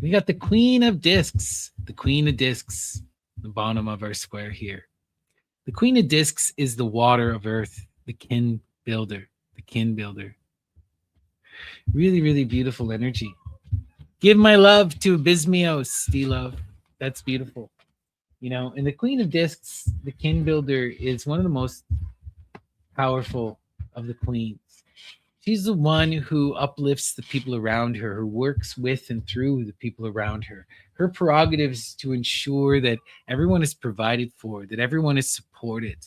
We got the Queen of Discs. The Queen of Discs, the bottom of our square here. The Queen of Discs is the water of earth, the kin builder, the kin builder. Really, really beautiful energy. Give my love to Abysmios, D-Love. That's beautiful. And the Queen of Discs, the kin builder, is one of the most powerful of the queens. She's the one who uplifts the people around her, who works with and through the people around her. Her prerogative is to ensure that everyone is provided for, that everyone is supported,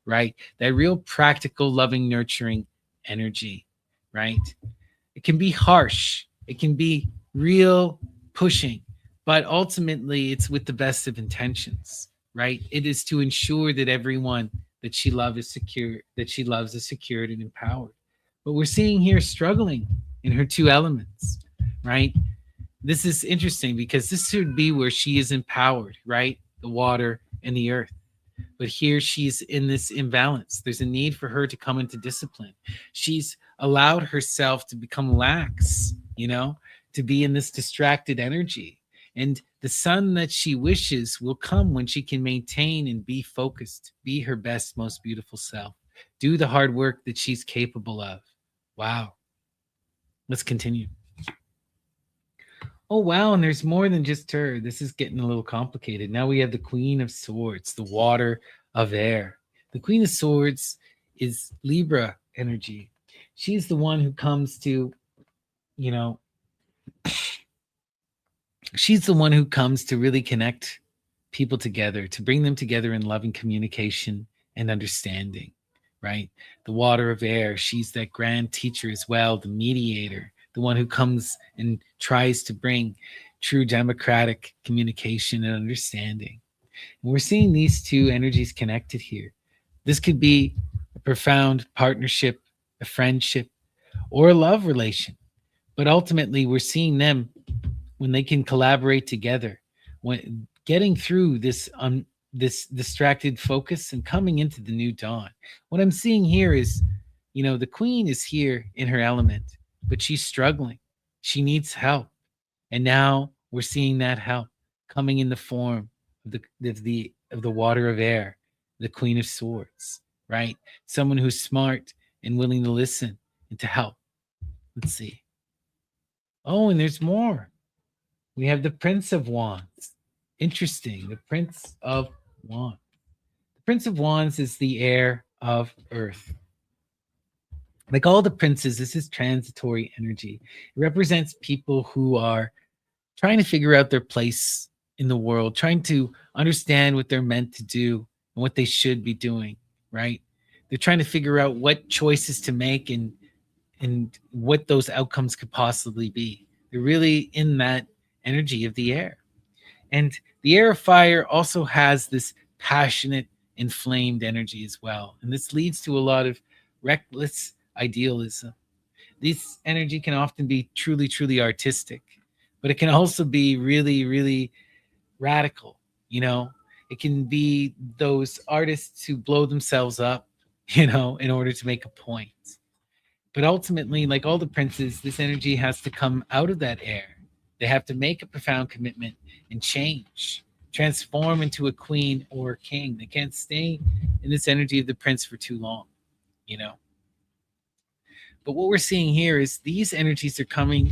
right? That real practical, loving, nurturing energy, right? It can be harsh. It can be real pushing, but ultimately it's with the best of intentions, right? It is to ensure that everyone that she loves is secure, that she loves is secured and empowered. But we're seeing here struggling in her two elements, right? This is interesting because this should be where she is empowered, right? The water and the earth. But here she's in this imbalance. There's a need for her to come into discipline. She's allowed herself to become lax, to be in this distracted energy. And the sun that she wishes will come when she can maintain and be focused, be her best, most beautiful self, do the hard work that she's capable of. Wow. Let's continue. Oh, wow. And there's more than just her. This is getting a little complicated. Now we have the Queen of Swords, the water of air. The Queen of Swords is Libra energy. She's the one who comes to, she's the one who comes to really connect people together, to bring them together in loving communication and understanding, right? The water of air, she's that grand teacher as well, the mediator, the one who comes and tries to bring true democratic communication and understanding. And we're seeing these two energies connected here. This could be a profound partnership, a friendship, or a love relation. But ultimately, we're seeing them when they can collaborate together, when getting through this this distracted focus and coming into the new dawn. What I'm seeing here is, the queen is here in her element, but she's struggling. She needs help. And now we're seeing that help coming in the form of the water of air, the Queen of Swords, right? Someone who's smart and willing to listen and to help. Let's see. Oh, and there's more. We have the Prince of Wands. Interesting. The Prince of Wands. The Prince of Wands is the heir of Earth. Like all the princes, this is transitory energy. It represents people who are trying to figure out their place in the world, trying to understand what they're meant to do and what they should be doing, right? They're trying to figure out what choices to make and what those outcomes could possibly be. They're really in that energy of the air. And the air of fire also has this passionate, inflamed energy as well. And this leads to a lot of reckless idealism. This energy can often be truly, truly artistic, but it can also be really, really radical. It can be those artists who blow themselves up, in order to make a point. But ultimately, like all the princes, this energy has to come out of that air. They have to make a profound commitment and change, transform into a queen or a king. They can't stay in this energy of the prince for too long, But what we're seeing here is these energies are coming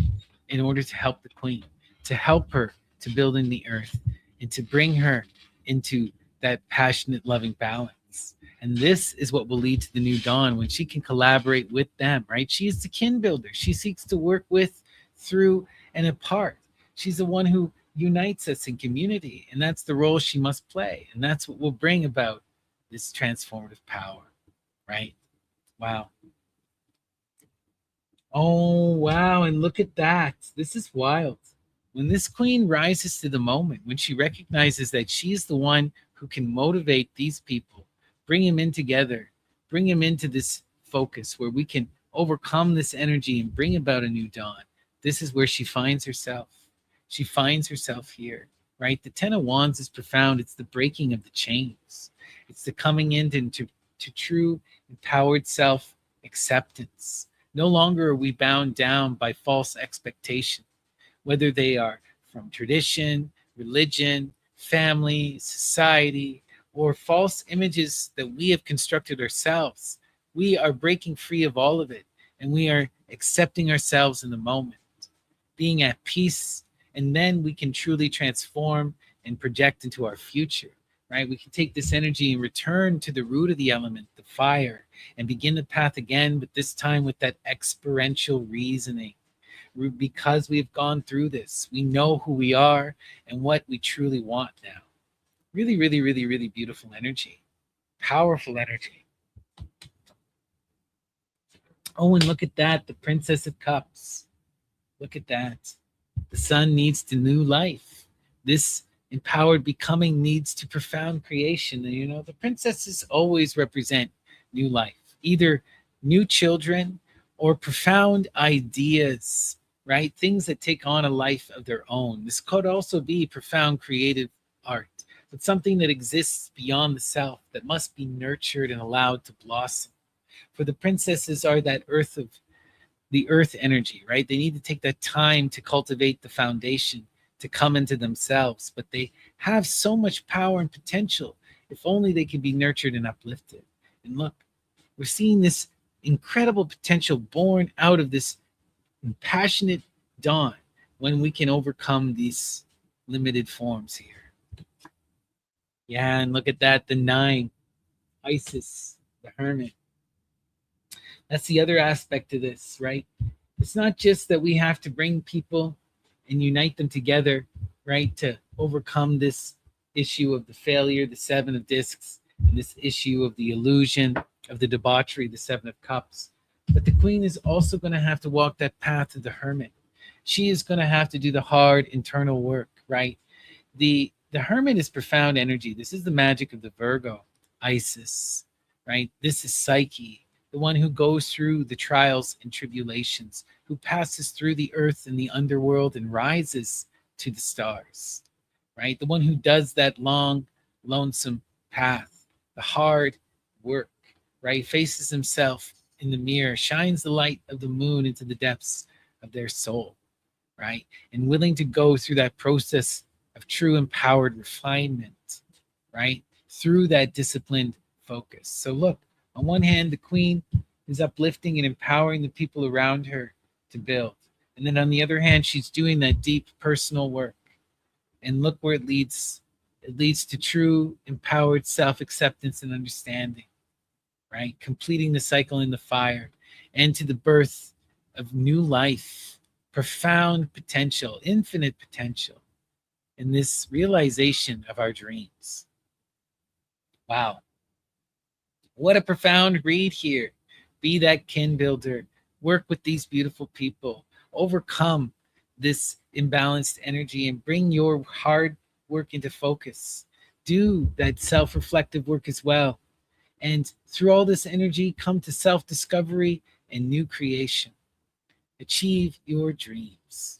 in order to help the queen, to help her to build in the earth and to bring her into that passionate, loving balance. And this is what will lead to the new dawn when she can collaborate with them, right? She is the kin builder. She seeks to work with, through, and apart. She's the one who unites us in community. And that's the role she must play. And that's what will bring about this transformative power, right? Wow. Oh, wow. And look at that. This is wild. When this queen rises to the moment, when she recognizes that she's the one who can motivate these people, bring them in together, bring them into this focus where we can overcome this energy and bring about a new dawn, this is where she finds herself. She finds herself here, right? The Ten of Wands is profound. It's the breaking of the chains, it's the coming into to true empowered self acceptance. No longer are we bound down by false expectation, whether they are from tradition, religion, family, society, or false images that we have constructed ourselves. We are breaking free of all of it, and we are accepting ourselves in the moment, being at peace, and then we can truly transform and project into our future, right? We can take this energy and return to the root of the element, the fire, and begin the path again, but this time with that experiential reasoning. Because we've gone through this, we know who we are and what we truly want now. Really, really, really, really beautiful energy, powerful energy. Oh, and look at that, the Princess of Cups. Look at that. The sun needs to new life. This empowered becoming needs to profound creation. And, you know, the princesses always represent new life, either new children or profound ideas, right? Things that take on a life of their own. This could also be profound creative art, but something that exists beyond the self that must be nurtured and allowed to blossom. For the princesses are that the earth energy, right? They need to take that time to cultivate the foundation, to come into themselves, but they have so much power and potential if only they can be nurtured and uplifted. And look, we're seeing this incredible potential born out of this passionate dawn when we can overcome these limited forms here. Yeah, and look at that, the nine, Isis, the hermit. That's the other aspect of this, right? It's not just that we have to bring people and unite them together, right, to overcome this issue of the failure, the Seven of Discs, and this issue of the illusion, of the debauchery, the Seven of Cups. But the queen is also going to have to walk that path of the hermit. She is going to have to do the hard internal work, right? The hermit is profound energy. This is the magic of the Virgo, Isis, right? This is Psyche, the one who goes through the trials and tribulations, who passes through the earth and the underworld and rises to the stars, right? The one who does that long, lonesome path, the hard work, right? Faces himself in the mirror, shines the light of the moon into the depths of their soul, right? And willing to go through that process of true empowered refinement, right? Through that disciplined focus. So look, on one hand, the queen is uplifting and empowering the people around her to build. And then on the other hand, she's doing that deep personal work. And look where it leads. It leads to true empowered self-acceptance and understanding, right? Completing the cycle in the fire and to the birth of new life, profound potential, infinite potential in this realization of our dreams. Wow. What a profound read here. Be that kin builder. Work with these beautiful people. Overcome this imbalanced energy and bring your hard work into focus. Do that self-reflective work as well. And through all this energy, come to self-discovery and new creation. Achieve your dreams.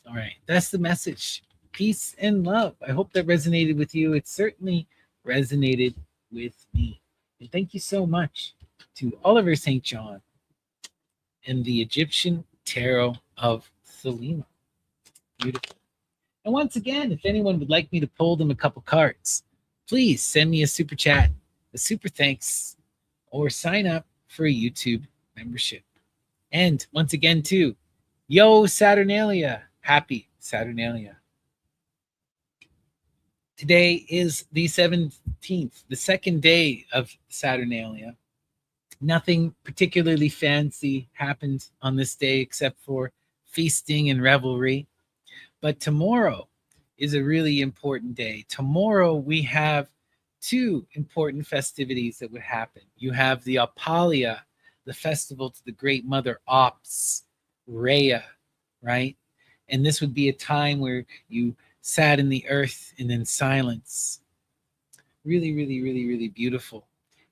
All right, that's the message. Peace and love. I hope that resonated with you. It certainly resonated with me. And thank you so much to Oliver St. John and the Egyptian Tarot of Thelema. Beautiful. And once again, if anyone would like me to pull them a couple cards, please send me a super chat, a super thanks, or sign up for a YouTube membership. And once again, too, yo, Saturnalia. Happy Saturnalia. Today is the 17th, the second day of Saturnalia. Nothing particularly fancy happened on this day except for feasting and revelry. But tomorrow is a really important day. Tomorrow we have two important festivities that would happen. You have the Apalia, the festival to the great mother Ops, Rhea, right? And this would be a time where you sat in the earth and in silence. Really, really, really, really beautiful.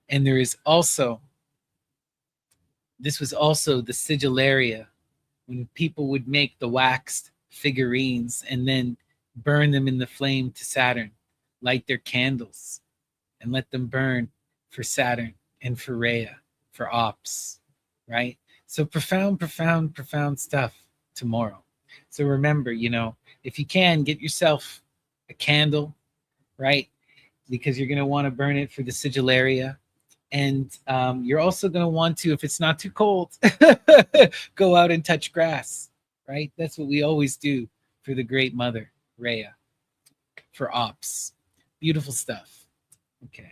And there is also, this was also the sigillaria, when people would make the waxed figurines and then burn them in the flame to Saturn, light their candles and let them burn for Saturn and for Rhea, for Ops, right? So profound, profound, profound stuff tomorrow. So remember, if you can, get yourself a candle, right? Because you're going to want to burn it for the sigillaria. And you're also going to want to, if it's not too cold, go out and touch grass, right? That's what we always do for the great mother, Rhea, for Ops. Beautiful stuff. Okay,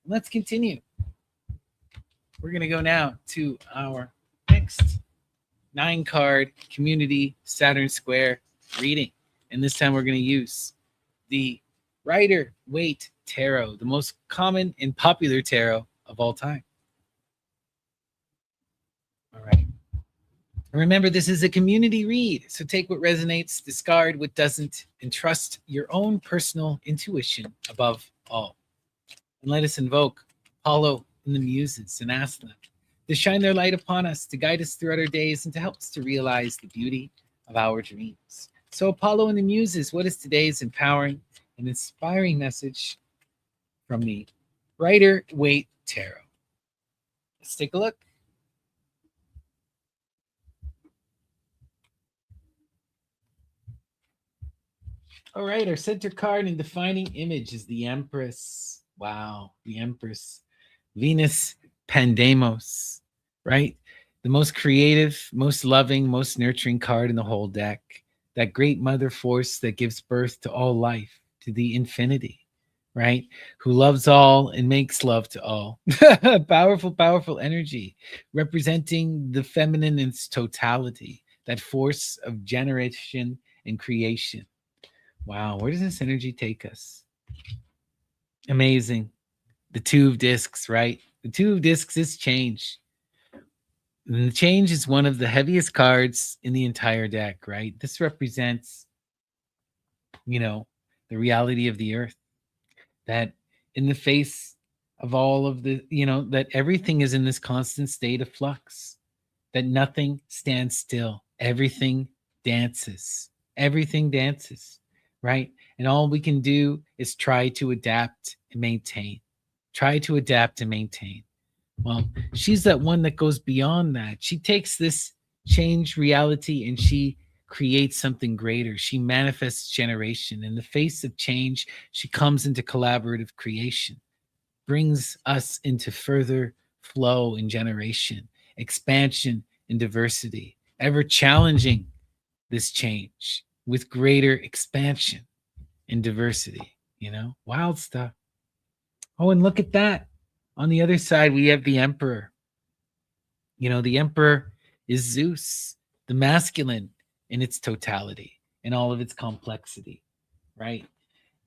let's continue. We're going to go now to our next 9-card community Saturn Square reading. And this time we're going to use the Rider-Waite Tarot, the most common and popular tarot of all time. All right. Remember, this is a community read, so take what resonates, discard what doesn't, and trust your own personal intuition above all. And let us invoke Apollo and the Muses and ask them to shine their light upon us, to guide us throughout our days, and to help us to realize the beauty of our dreams. So, Apollo and the Muses, what is today's empowering and inspiring message from the Rider-Waite Tarot? Let's take a look. All right, our center card and defining image is the Empress. Wow, the Empress. Venus Pandemos, right? The most creative, most loving, most nurturing card in the whole deck. That great mother force that gives birth to all life, to the infinity, right? Who loves all and makes love to all. Powerful, powerful energy representing the feminine in its totality, that force of generation and creation. Wow, where does this energy take us? Amazing. The Two of Discs, right? The Two of Discs is change. And the change is one of the heaviest cards in the entire deck, right? This represents, the reality of the earth. That in the face of all of the, that everything is in this constant state of flux, that nothing stands still. Everything dances. Everything dances, right? And all we can do is try to adapt and maintain. Try to adapt and maintain. Well, she's that one that goes beyond that. She takes this changed reality and she creates something greater. She manifests generation. In the face of change, she comes into collaborative creation, brings us into further flow in generation, expansion and diversity, ever challenging this change with greater expansion and diversity, wild stuff. Oh, and look at that. On the other side, we have the Emperor. The Emperor is Zeus, the masculine in its totality, in all of its complexity, right?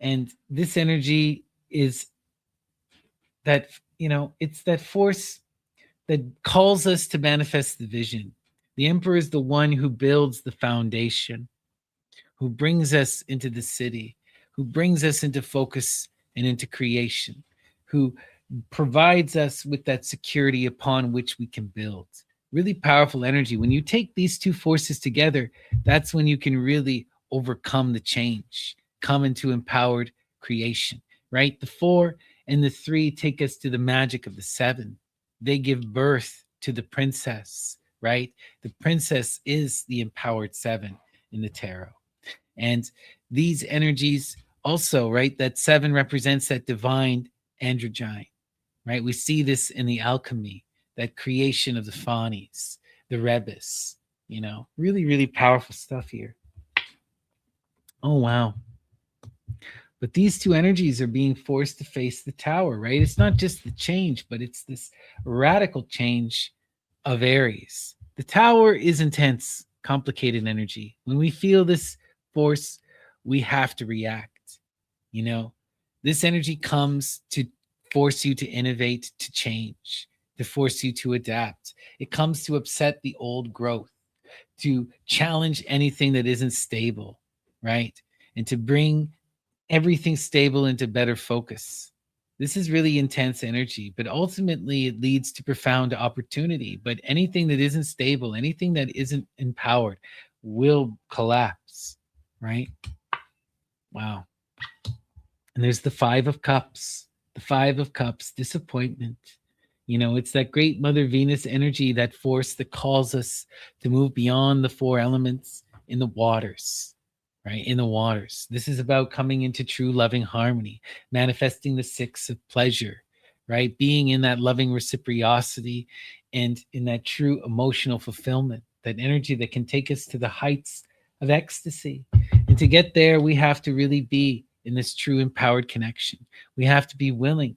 And this energy is that, it's that force that calls us to manifest the vision. The Emperor is the one who builds the foundation, who brings us into the city, who brings us into focus and into creation, who provides us with that security upon which we can build. Really powerful energy. When you take these two forces together, that's when you can really overcome the change, come into empowered creation, right? The 4 and the 3 take us to the magic of the 7. They give birth to the princess, right? The princess is the empowered 7 in the tarot. And these energies also, right? That 7 represents that divine androgyne, right? We see this in the alchemy, that creation of the Faunis, the Rebus, really, really powerful stuff here. Oh, wow. But these two energies are being forced to face the tower, right? It's not just the change, but it's this radical change of Aries. The tower is intense, complicated energy. When we feel this force, we have to react. You know, this energy comes to force you to innovate, to change, to force you to adapt. It comes to upset the old growth, to challenge anything that isn't stable, right? And to bring everything stable into better focus. This is really intense energy, but ultimately it leads to profound opportunity. But anything that isn't stable, anything that isn't empowered will collapse, right? Wow. And there's the Five of Cups. The Five of Cups, disappointment. You know, it's that great Mother Venus energy, that force that calls us to move beyond the four elements in the waters, right? In the waters. This is about coming into true loving harmony, manifesting the six of pleasure, right? Being in that loving reciprocity and in that true emotional fulfillment, that energy that can take us to the heights of ecstasy. And to get there, we have to really be in this true empowered connection. We have to be willing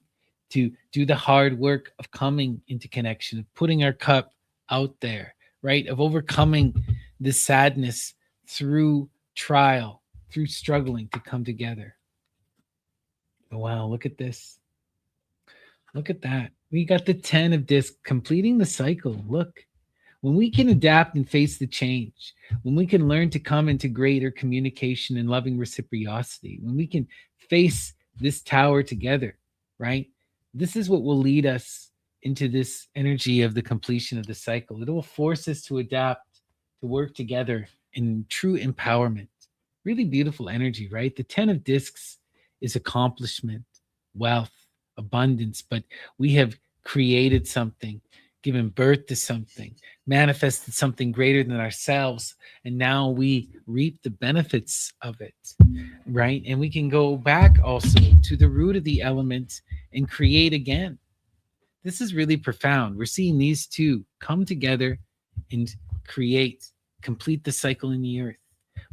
to do the hard work of coming into connection, of putting our cup out there, right? Of overcoming the sadness through trial, through struggling to come together. Wow, look at this. Look at that. We got the 10 of discs completing the cycle. Look, when we can adapt and face the change, when we can learn to come into greater communication and loving reciprocity, when we can face this tower together, right? This is what will lead us into this energy of the completion of the cycle. It will force us to adapt, to work together in true empowerment. Really beautiful energy, right? The 10 of discs is accomplishment, wealth, abundance, but we have created something, given birth to something, manifested something greater than ourselves, and now we reap the benefits of it, right? And we can go back also to the root of the element and create again. This is really profound. We're seeing these two come together and create, complete the cycle in the earth.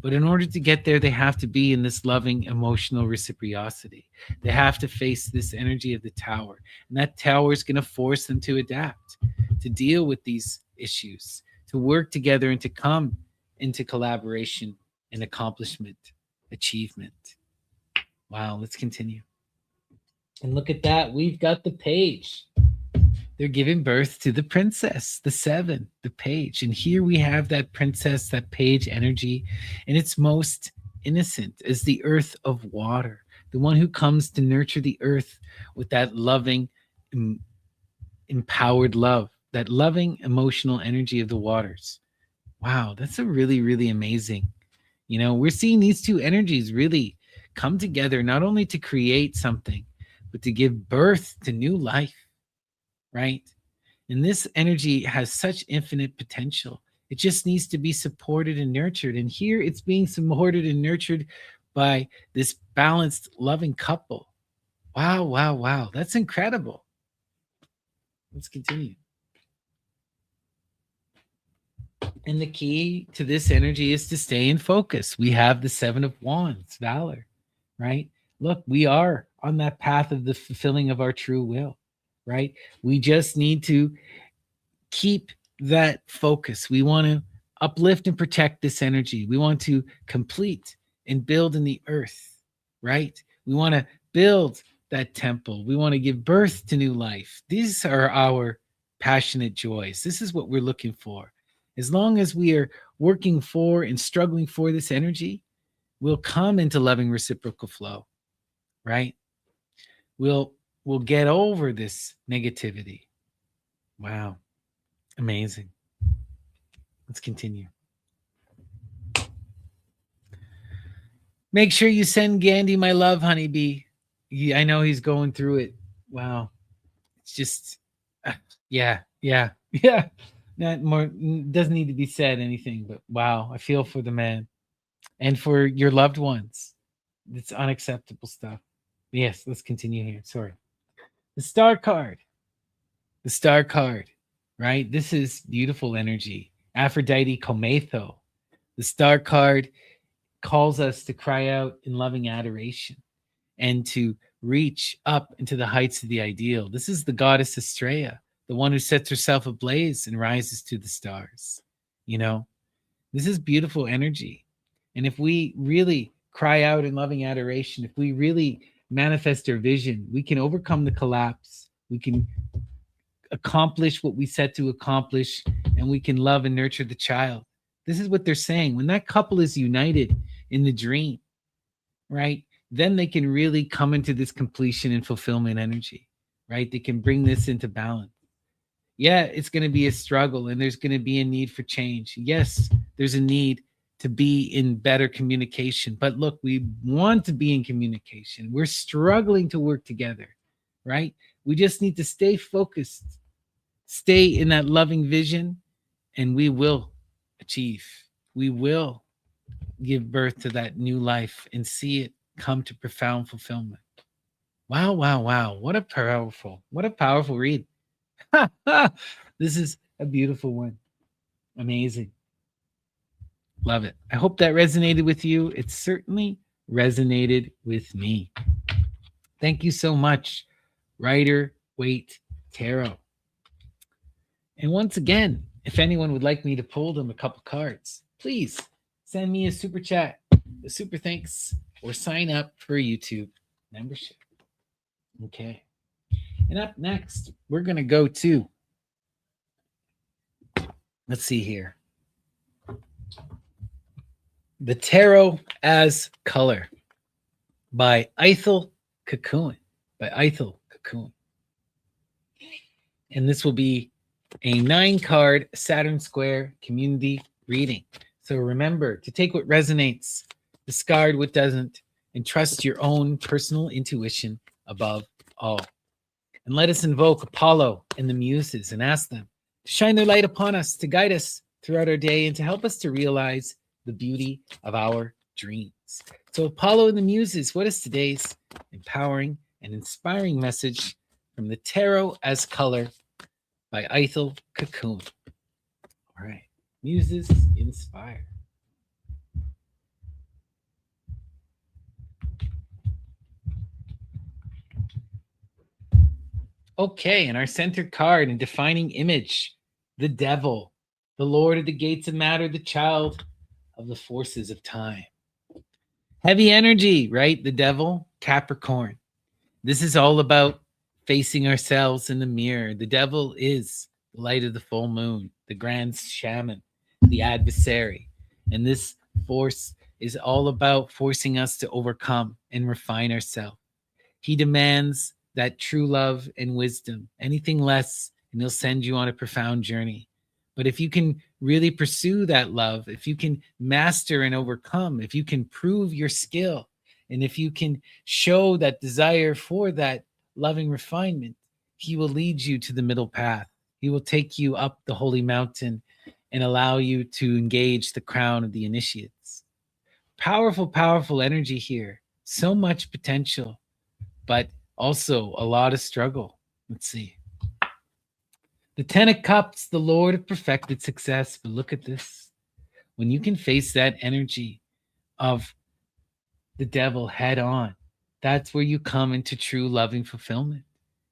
But in order to get there, they have to be in this loving, emotional reciprocity. They have to face this energy of the tower. And that tower is going to force them to adapt, to deal with these issues, to work together and to come into collaboration and accomplishment, achievement. Wow, let's continue. And look at that. We've got the page. They're giving birth to the princess, the seven, the page. And here we have that princess, that page energy, in its most innocent as the earth of water, the one who comes to nurture the earth with that loving, empowered love, that loving emotional energy of the waters. Wow, that's a really, really amazing. You know, we're seeing these two energies really come together, not only to create something, but to give birth to new life, right? And this energy has such infinite potential. It just needs to be supported and nurtured. And here it's being supported and nurtured by this balanced, loving couple. Wow, wow, wow. That's incredible. Let's continue. And the key to this energy is to stay in focus. We have the Seven of Wands, valor, right? Look, we are on that path of the fulfilling of our true will, right? We just need to keep that focus. We want to uplift and protect this energy. We want to complete and build in the earth, right? We want to build that temple. We want to give birth to new life. These are our passionate joys. This is what we're looking for. As long as we are working for and struggling for this energy, we'll come into loving reciprocal flow, right? We'll get over this negativity. Wow. Amazing. Let's continue. Make sure you send Gandhi my love, honeybee. I know he's going through it. Wow. It's just, yeah. Not more, doesn't need to be said anything, but wow, I feel for the man and for your loved ones. It's unacceptable stuff. Yes, let's continue here. Sorry. The star card. The star card, right? This is beautiful energy. Aphrodite Kometho. The star card calls us to cry out in loving adoration. and to reach up into the heights of the ideal. This is the goddess Estrella, the one who sets herself ablaze and rises to the stars. You know, this is beautiful energy. And if we really cry out in loving adoration, if we really manifest our vision, we can overcome the collapse. We can accomplish what we set to accomplish, and we can love and nurture the child. This is what they're saying. When that couple is united in the dream, right? Then they can really come into this completion and fulfillment energy, right? They can bring this into balance. Yeah, it's going to be a struggle and there's going to be a need for change. Yes, there's a need to be in better communication. But look, we want to be in communication. We're struggling to work together, right? We just need to stay focused, stay in that loving vision, and we will achieve. We will give birth to that new life and see it come to profound fulfillment. Wow, wow, wow. What a powerful read. This is a beautiful one. Amazing. Love it. I hope that resonated with you. It certainly resonated with me. Thank you so much, Rider Waite Tarot. And once again, if anyone would like me to pull them a couple cards, please send me a super chat, a super thanks, or sign up for YouTube membership. Okay. And up next, we're going to go to, let's see here, The Tarot as Color by Ethel Cocoon. And this will be a 9-card Saturn Square community reading. So remember to take what resonates, discard what doesn't, and trust your own personal intuition above all. And let us invoke Apollo and the Muses and ask them to shine their light upon us, to guide us throughout our day, and to help us to realize the beauty of our dreams. So Apollo and the Muses, what is today's empowering and inspiring message from The Tarot as Color by Ethel Cocoon? All right, Muses inspire. Okay, and our center card and defining image, the devil, the lord of the gates of matter, the child of the forces of time. Heavy energy, right? The devil, Capricorn. This is all about facing ourselves in the mirror. The devil is the light of the full moon, the grand shaman, the adversary. And this force is all about forcing us to overcome and refine ourselves. He demands that true love and wisdom. Anything less, and he'll send you on a profound journey. But if you can really pursue that love, if you can master and overcome, if you can prove your skill, and if you can show that desire for that loving refinement, he will lead you to the middle path. He will take you up the holy mountain and allow you to engage the crown of the initiates. Powerful, powerful energy here. So much potential, but also a lot of struggle. Let's see. The 10 of Cups, the Lord of perfected success. But look at this. When you can face that energy of the devil head on, that's where you come into true loving fulfillment.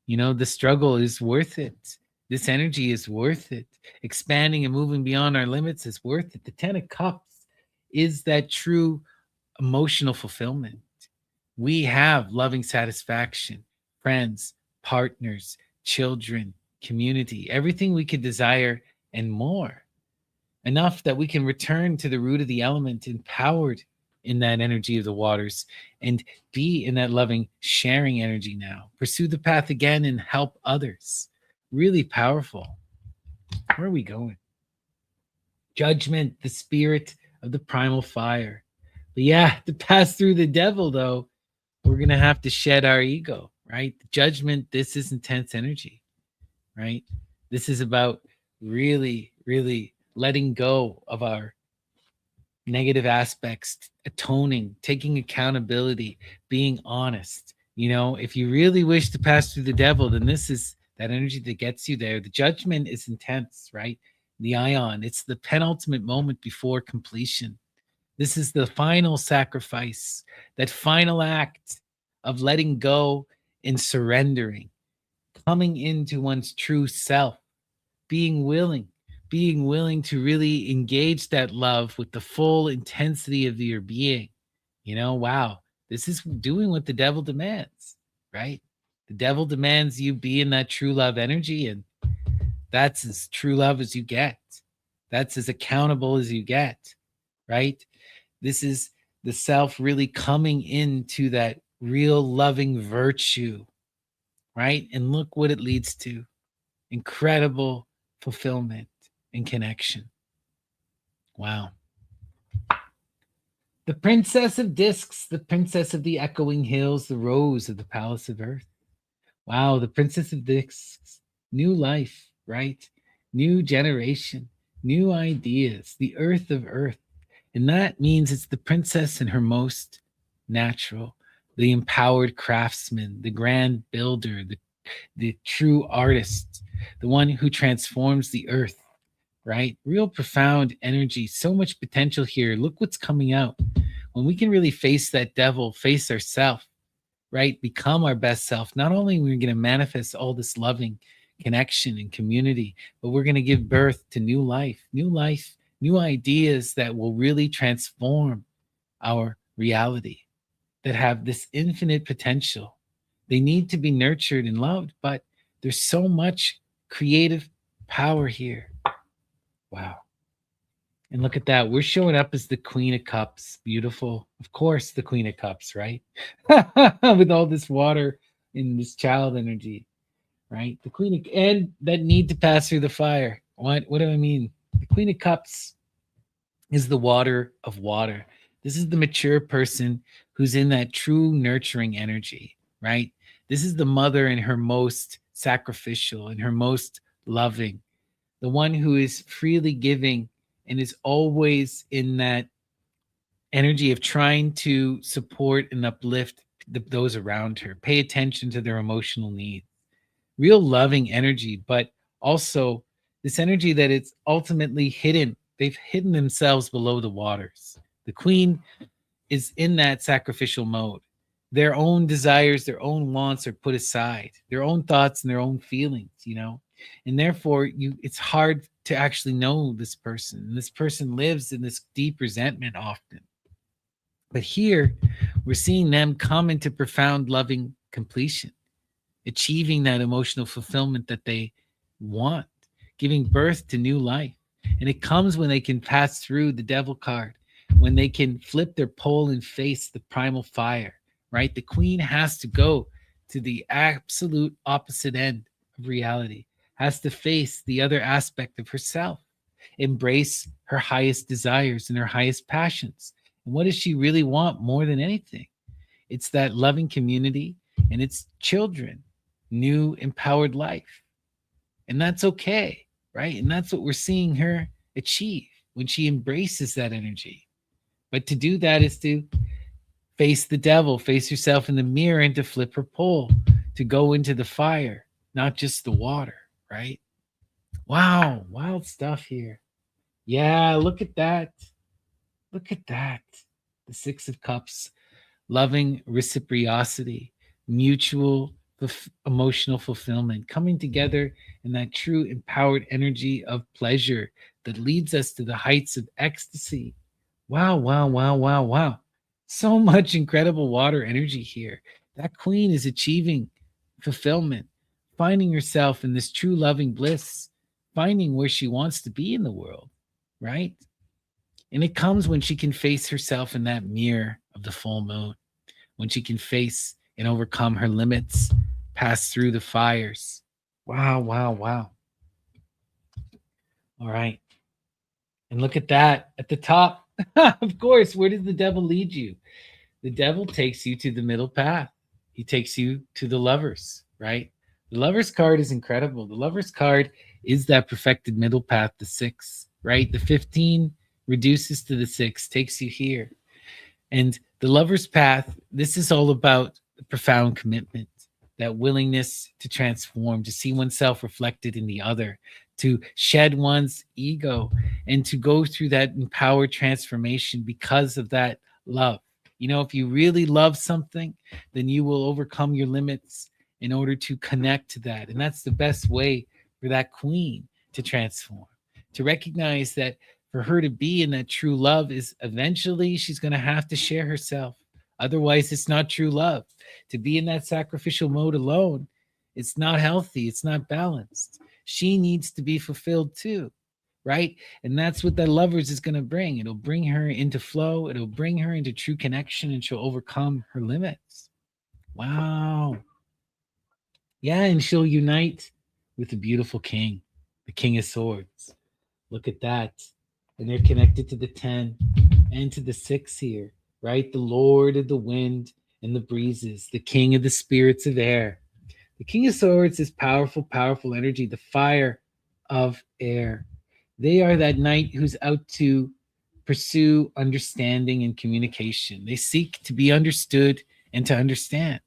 You know, the struggle is worth it. This energy is worth it. Expanding and moving beyond our limits is worth it. The 10 of Cups is that true emotional fulfillment. We have loving satisfaction, friends, partners, children, community, everything we could desire and more. Enough that we can return to the root of the element, empowered in that energy of the waters, and be in that loving, sharing energy now. Pursue the path again and help others. Really powerful. Where are we going? Judgment, the spirit of the primal fire. But yeah, to pass through the devil, though, we're going to have to shed our ego, right? Judgment, this is intense energy, right? This is about really, really letting go of our negative aspects, atoning, taking accountability, being honest. You know, if you really wish to pass through the devil, then this is that energy that gets you there. The judgment is intense, right? The ion, it's the penultimate moment before completion. This is the final sacrifice, that final act of letting go and surrendering, coming into one's true self, being willing, being willing to really engage that love with the full intensity of your being. Wow, this is doing what the devil demands, right? The devil demands you be in that true love energy, and that's as true love as you get. That's as accountable as you get, right? This is the self really coming into that real loving virtue, right? And look what it leads to: incredible fulfillment and connection. Wow. The princess of discs, the princess of the echoing hills, the rose of the palace of earth. Wow, the princess of discs, new life, right? New generation, new ideas, the earth of earth. And that means it's the princess in her most natural, the empowered craftsman, the grand builder, the true artist, the one who transforms the earth, right? Real profound energy, so much potential here. Look what's coming out. When we can really face that devil, face ourselves, right? Become our best self. Not only are we going to manifest all this loving connection and community, but we're going to give birth to new life, new ideas that will really transform our reality, that have this infinite potential. They need to be nurtured and loved, but there's so much creative power here. Wow. And look at that. We're showing up as the Queen of Cups. Beautiful. Of course, the Queen of Cups, right? With all this water and this child energy, right? The Queen of, and that need to pass through the fire. What do I mean? The Queen of Cups is the water of water. This is the mature person who's in that true nurturing energy, right? This is the mother in her most sacrificial and her most loving, the one who is freely giving and is always in that energy of trying to support and uplift those around her, pay attention to their emotional needs. Real loving energy, but also this energy that it's ultimately hidden. They've hidden themselves below the waters. The queen is in that sacrificial mode. Their own desires, their own wants are put aside, their own thoughts and their own feelings, and therefore it's hard to actually know this person. And this person lives in this deep resentment often. But here we're seeing them come into profound loving completion, achieving that emotional fulfillment that they want, giving birth to new life. And it comes when they can pass through the devil card, when they can flip their pole and face the primal fire, right? The queen has to go to the absolute opposite end of reality, has to face the other aspect of herself, embrace her highest desires and her highest passions. And what does she really want more than anything? It's that loving community and it's children, new empowered life. And that's okay, right? And that's what we're seeing her achieve when she embraces that energy. But to do that is to face the devil, face yourself in the mirror, and to flip her pole, to go into the fire, not just the water, right? Wow, wild stuff here. Yeah, look at that. Look at that. The Six of Cups, loving reciprocity, mutual emotional fulfillment, coming together in that true empowered energy of pleasure that leads us to the heights of ecstasy. Wow, wow, wow, wow, wow. So much incredible water energy here. That queen is achieving fulfillment, finding herself in this true loving bliss, finding where she wants to be in the world, right? And it comes when she can face herself in that mirror of the full moon, when she can face and overcome her limits, pass through the fires. Wow, wow, wow. All right. And look at that at the top. Of course, where does the devil lead you? The devil takes you to the middle path. He takes you to the lovers, right? The lovers card is incredible. The lovers card is that perfected middle path, the 6, right? The 15 reduces to the 6, takes you here. And the lover's path, this is all about the profound commitment, that willingness to transform, to see oneself reflected in the other, to shed one's ego, and to go through that empowered transformation because of that love. If you really love something, then you will overcome your limits in order to connect to that. And that's the best way for that queen to transform, to recognize that for her to be in that true love is eventually she's going to have to share herself. Otherwise, it's not true love. To be in that sacrificial mode alone, it's not healthy, it's not balanced. She needs to be fulfilled too, right? And that's what that lovers is going to bring. It'll bring her into flow, it'll bring her into true connection, and she'll overcome her limits. Wow. Yeah, and she'll unite with the beautiful king, the king of swords. Look at that. And they're connected to the 10 and to the 6 here, right? The Lord of the wind and the breezes, the king of the spirits of air. The king of swords is powerful, powerful energy, the fire of air. They are that knight who's out to pursue understanding and communication. They seek to be understood and to understand.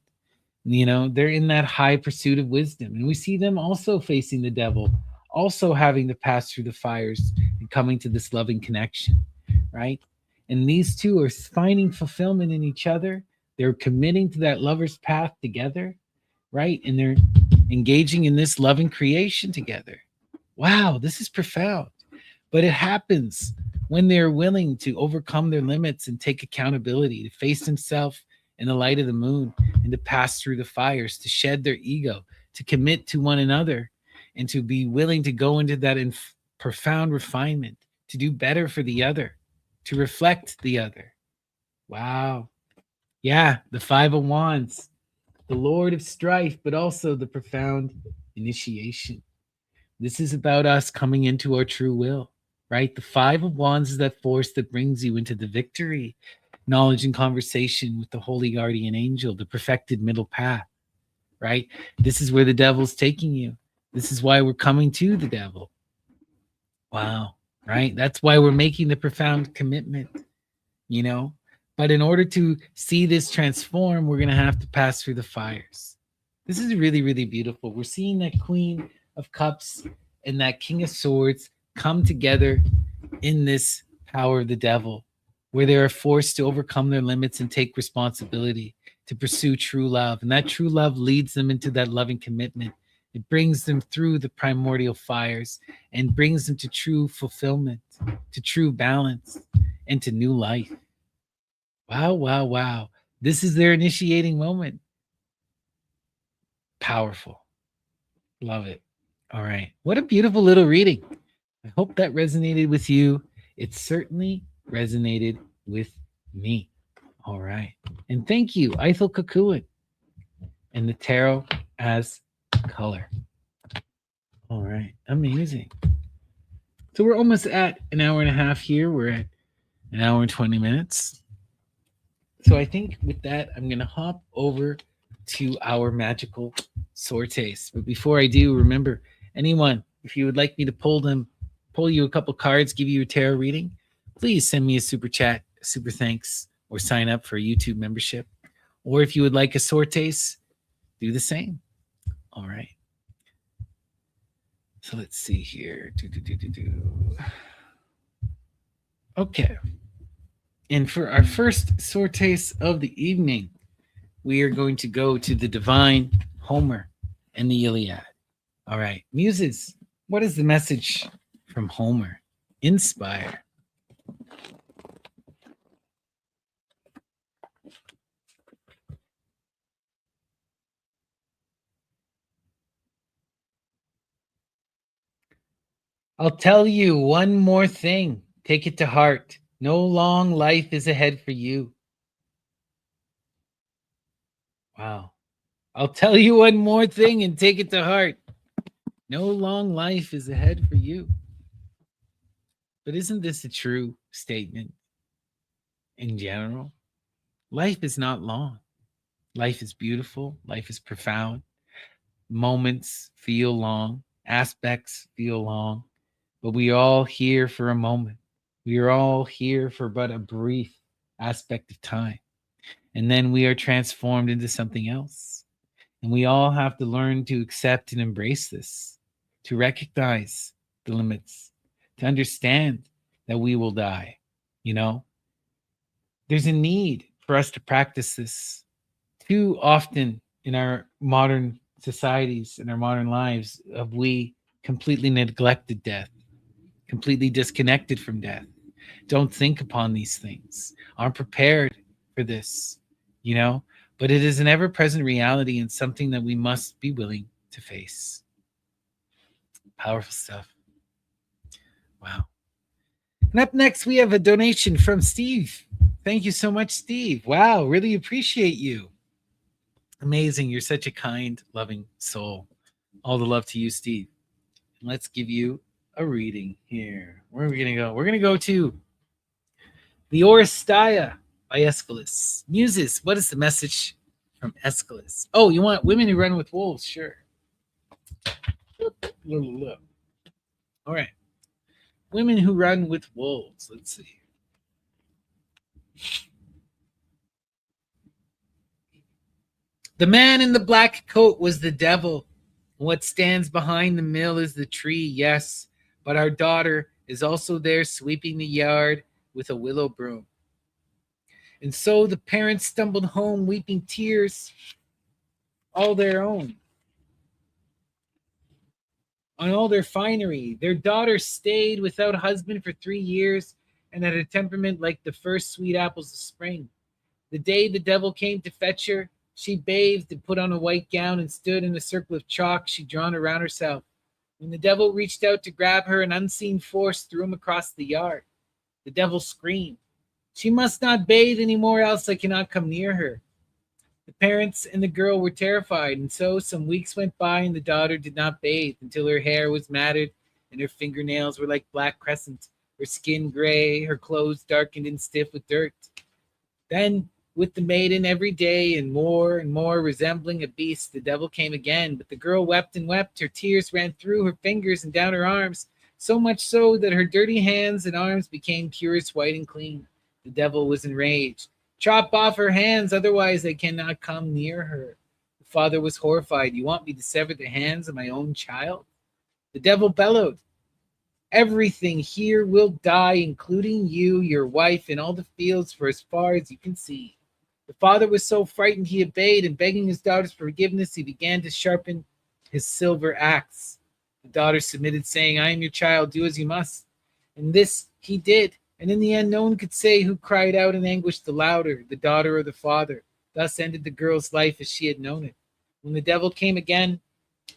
They're in that high pursuit of wisdom. And we see them also facing the devil, also having to pass through the fires and coming to this loving connection, right? And these two are finding fulfillment in each other. They're committing to that lover's path together, right? And they're engaging in this loving creation together. Wow, this is profound. But it happens when they're willing to overcome their limits and take accountability, to face themselves in the light of the moon, and to pass through the fires, to shed their ego, to commit to one another, and to be willing to go into that profound refinement, to do better for the other, to reflect the other. Wow. Yeah, the 5 of Wands, the Lord of strife, but also the profound initiation. This is about us coming into our true will, right? The 5 of Wands is that force that brings you into the victory, knowledge and conversation with the holy guardian angel, the perfected middle path, right? This is where the devil's taking you. This is why we're coming to the devil. Wow, right? That's why we're making the profound commitment, But in order to see this transform, we're going to have to pass through the fires. This is really, really beautiful. We're seeing that Queen of Cups and that King of Swords come together in this power of the devil, where they are forced to overcome their limits and take responsibility to pursue true love. And that true love leads them into that loving commitment. It brings them through the primordial fires and brings them to true fulfillment, to true balance, and to new life. Wow, wow, wow. This is their initiating moment. Powerful. Love it. All right. What a beautiful little reading. I hope that resonated with you. It certainly resonated with me. All right. And thank you, Ethel Kakuin, and the tarot as color. All right. Amazing. So we're almost at an hour and a half here. We're at an hour and 20 minutes. So I think with that, I'm going to hop over to our magical sortes. But before I do, remember, anyone, if you would like me to pull you a couple cards, give you a tarot reading, please send me a super chat, a super thanks, or sign up for a YouTube membership. Or if you would like a sortes, do the same. All right. So let's see here. Okay. And for our first sortes of the evening, we are going to go to the divine Homer and the Iliad. All right. Muses, what is the message from Homer? Inspire. I'll tell you one more thing. Take it to heart. No long life is ahead for you. Wow. I'll tell you one more thing and take it to heart. No long life is ahead for you. But isn't this a true statement in general? Life is not long. Life is beautiful. Life is profound. Moments feel long. Aspects feel long. But we are all here for a moment. We are all here for but a brief aspect of time. And then we are transformed into something else. And we all have to learn to accept and embrace this, to recognize the limits, to understand that we will die. There's a need for us to practice this. Too often in our modern societies, in our modern lives, have we completely neglected death, completely disconnected from death, don't think upon these things, aren't prepared for this, you know? But it is an ever present reality and something that we must be willing to face. Powerful stuff. Wow. And up next, we have a donation from Steve. Thank you so much, Steve. Wow, really appreciate you. Amazing. You're such a kind, loving soul. All the love to you, Steve. And let's give you a reading here. Where are we going to go? We're going to go to the Oresteia by Aeschylus. Muses, what is the message from Aeschylus? Oh, you want women who run with wolves? Sure. All right. Women who run with wolves. Let's see. The man in the black coat was the devil. What stands behind the mill is the tree, yes, but our daughter is also there sweeping the yard with a willow broom. And so the parents stumbled home weeping tears all their own on all their finery. Their daughter stayed without a husband for 3 years and had a temperament like the first sweet apples of spring. The day the devil came to fetch her, she bathed and put on a white gown and stood in a circle of chalk she'd drawn around herself. When the devil reached out to grab her, an unseen force threw him across the yard. The devil screamed, "She must not bathe any more, else I cannot come near her." The parents and the girl were terrified, and so some weeks went by and the daughter did not bathe until her hair was matted and her fingernails were like black crescents, her skin gray, her clothes darkened and stiff with dirt. Then, with the maiden every day and more resembling a beast, the devil came again. But the girl wept and wept. Her tears ran through her fingers and down her arms, so much so that her dirty hands and arms became purest white and clean. The devil was enraged. "Chop off her hands, otherwise I cannot come near her." The father was horrified. "You want me to sever the hands of my own child?" The devil bellowed, "Everything here will die, including you, your wife, and all the fields for as far as you can see." The father was so frightened he obeyed, and begging his daughter's forgiveness, he began to sharpen his silver axe. The daughter submitted, saying, "I am your child, do as you must." And this he did, and in the end no one could say who cried out in anguish the louder, the daughter or the father. Thus ended the girl's life as she had known it. When the devil came again,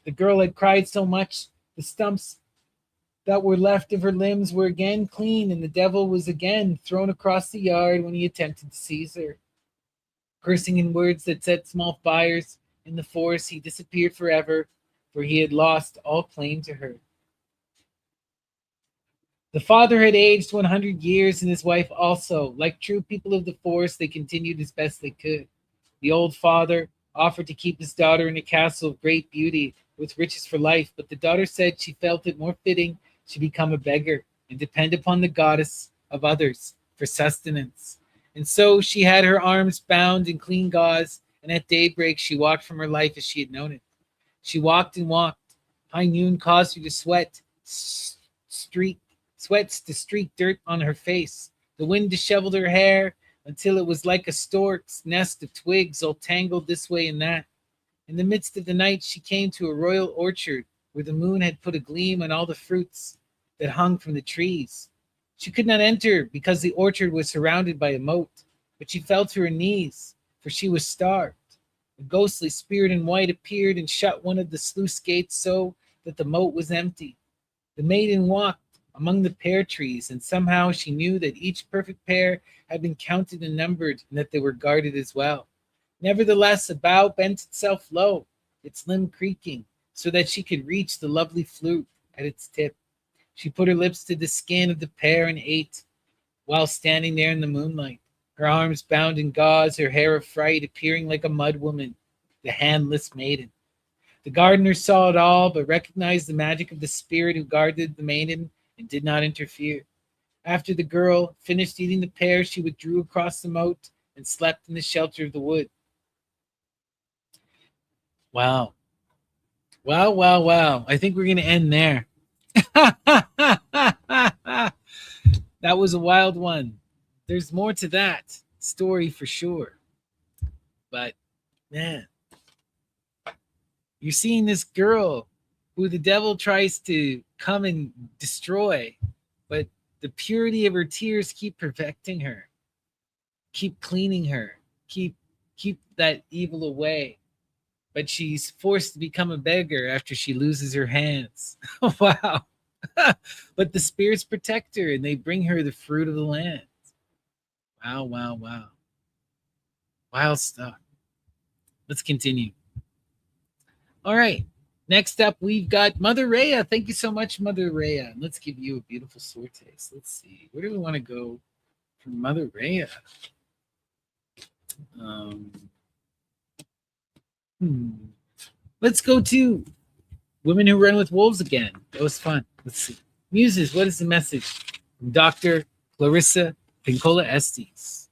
the girl had cried so much, the stumps that were left of her limbs were again clean, and the devil was again thrown across the yard when he attempted to seize her. Cursing in words that set small fires in the forest, he disappeared forever, for he had lost all claim to her. The father had aged 100 years, and his wife also. Like true people of the forest, they continued as best they could. The old father offered to keep his daughter in a castle of great beauty with riches for life, but the daughter said she felt it more fitting she become a beggar and depend upon the goddess of others for sustenance. And so she had her arms bound in clean gauze, and at daybreak she walked from her life as she had known it. She walked and walked. High noon caused her to sweats to streak dirt on her face. The wind disheveled her hair until it was like a stork's nest of twigs all tangled this way and that. In the midst of the night she came to a royal orchard where the moon had put a gleam on all the fruits that hung from the trees. She could not enter because the orchard was surrounded by a moat, but she fell to her knees, for she was starved. A ghostly spirit in white appeared and shut one of the sluice gates so that the moat was empty. The maiden walked among the pear trees, and somehow she knew that each perfect pear had been counted and numbered, and that they were guarded as well. Nevertheless, a bough bent itself low, its limb creaking, so that she could reach the lovely fruit at its tip. She put her lips to the skin of the pear and ate, while standing there in the moonlight, her arms bound in gauze, her hair of fright, appearing like a mud woman, the handless maiden. The gardener saw it all, but recognized the magic of the spirit who guarded the maiden and did not interfere. After the girl finished eating the pear, she withdrew across the moat and slept in the shelter of the wood. Wow. Wow, wow, wow. I think we're going to end there. That was a wild one. There's more to that. story for sure. But man, you're seeing this girl who the devil tries to come and destroy, but the purity of her tears keep perfecting her, keep cleaning her, keep that evil away. But she's forced to become a beggar after she loses her hands. Wow. But the spirits protect her and they bring her the fruit of the land. Wow, wow, wow. Wild stuff. Let's continue. All right. Next up, we've got Mother Rhea. Thank you so much, Mother Rhea. Let's give you a beautiful sortes. Let's see. Where do we want to go for Mother Rhea? Let's go to Women Who Run with Wolves again. That was fun. Let's see. Muses, what is the message from Dr. Clarissa Pincola Estes?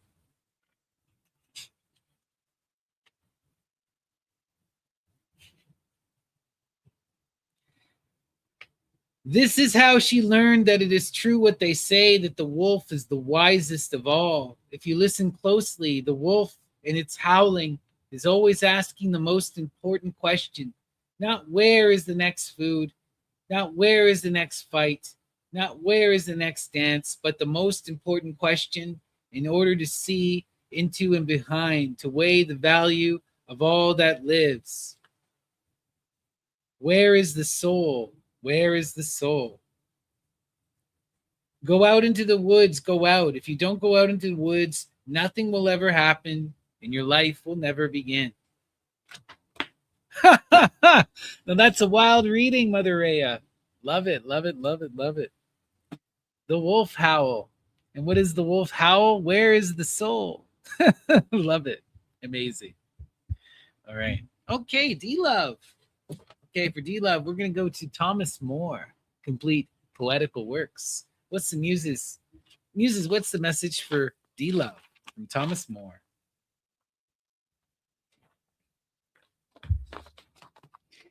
This is how she learned that it is true what they say, that the wolf is the wisest of all. If you listen closely, the wolf in its howling is always asking the most important question. Not where is the next food, not where is the next fight, not where is the next dance, but the most important question in order to see into and behind, to weigh the value of all that lives. Where is the soul? Where is the soul? Go out into the woods, go out. If you don't go out into the woods, nothing will ever happen and your life will never begin. Now that's a wild reading, Mother Rhea. Love it, love it, love it, love it. The wolf howl. And what is the wolf howl? Where is the soul? Love it. Amazing. All right. Okay, D-Love. Okay, for D-Love, we're going to go to Thomas More, Complete Poetical Works. What's the Muses? Muses, what's the message for D-Love from Thomas More?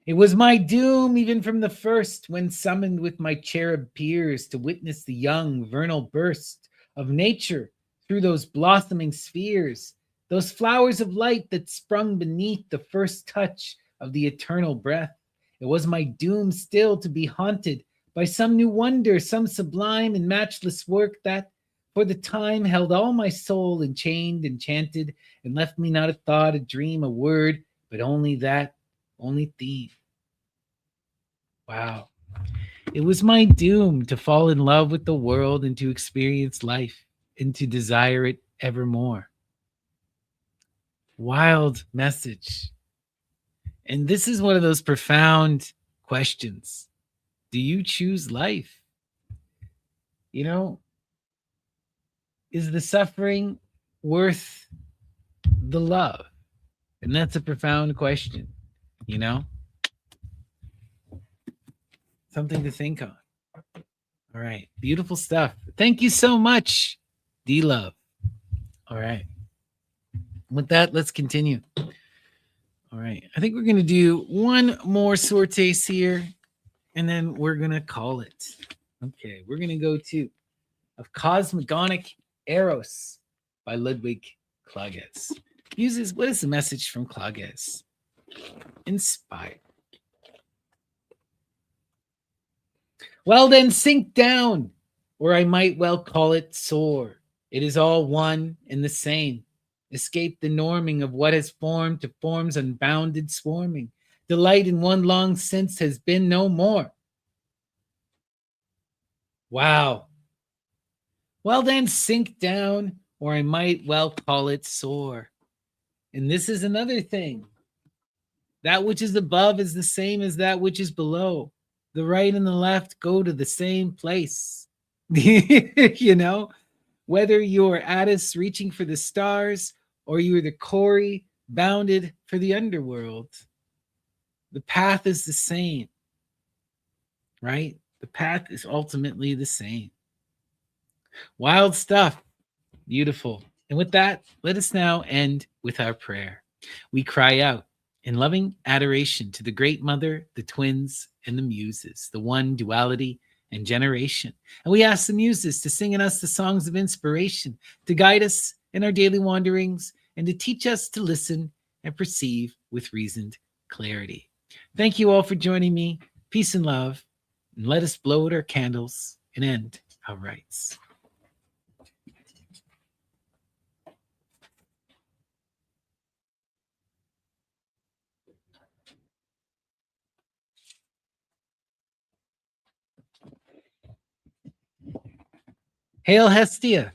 It was my doom even from the first, when summoned with my cherub peers to witness the young vernal burst of nature through those blossoming spheres, those flowers of light that sprung beneath the first touch of the eternal breath. It was my doom still to be haunted by some new wonder, some sublime and matchless work that, for the time, held all my soul enchained, enchanted, and left me not a thought, a dream, a word, but only that, only theme. Wow. It was my doom to fall in love with the world and to experience life and to desire it evermore. Wild message. And this is one of those profound questions. Do you choose life? You know, is the suffering worth the love? And that's a profound question, you know? Something to think on. All right. Beautiful stuff. Thank you so much, D-Love. All right. With that, let's continue. All right. I think we're going to do one more sortes here, and then we're going to call it. Okay. We're going to go to Of Cosmogonic Eros by Ludwig Klages. Muses, what is the message from Klages? Inspired. Well, then sink down, or I might well call it soar. It is all one and the same. Escape the norming of what has formed to form's unbounded swarming. Delight in one long since has been no more. Wow. Well, then sink down, or I might well call it soar. And this is another thing. That which is above is the same as that which is below. The right and the left go to the same place. You know, whether you're Attis reaching for the stars or you're the Corey bounded for the underworld, the path is the same, right? The path is ultimately the same. Wild stuff. Beautiful. And with that, let us now end with our prayer. We cry out in loving adoration to the Great Mother, the twins, and the Muses, the one duality and generation. And we ask the Muses to sing in us the songs of inspiration, to guide us in our daily wanderings and to teach us to listen and perceive with reasoned clarity. Thank you all for joining me. Peace and love. And let us blow out our candles and end our rites. Hail Hestia!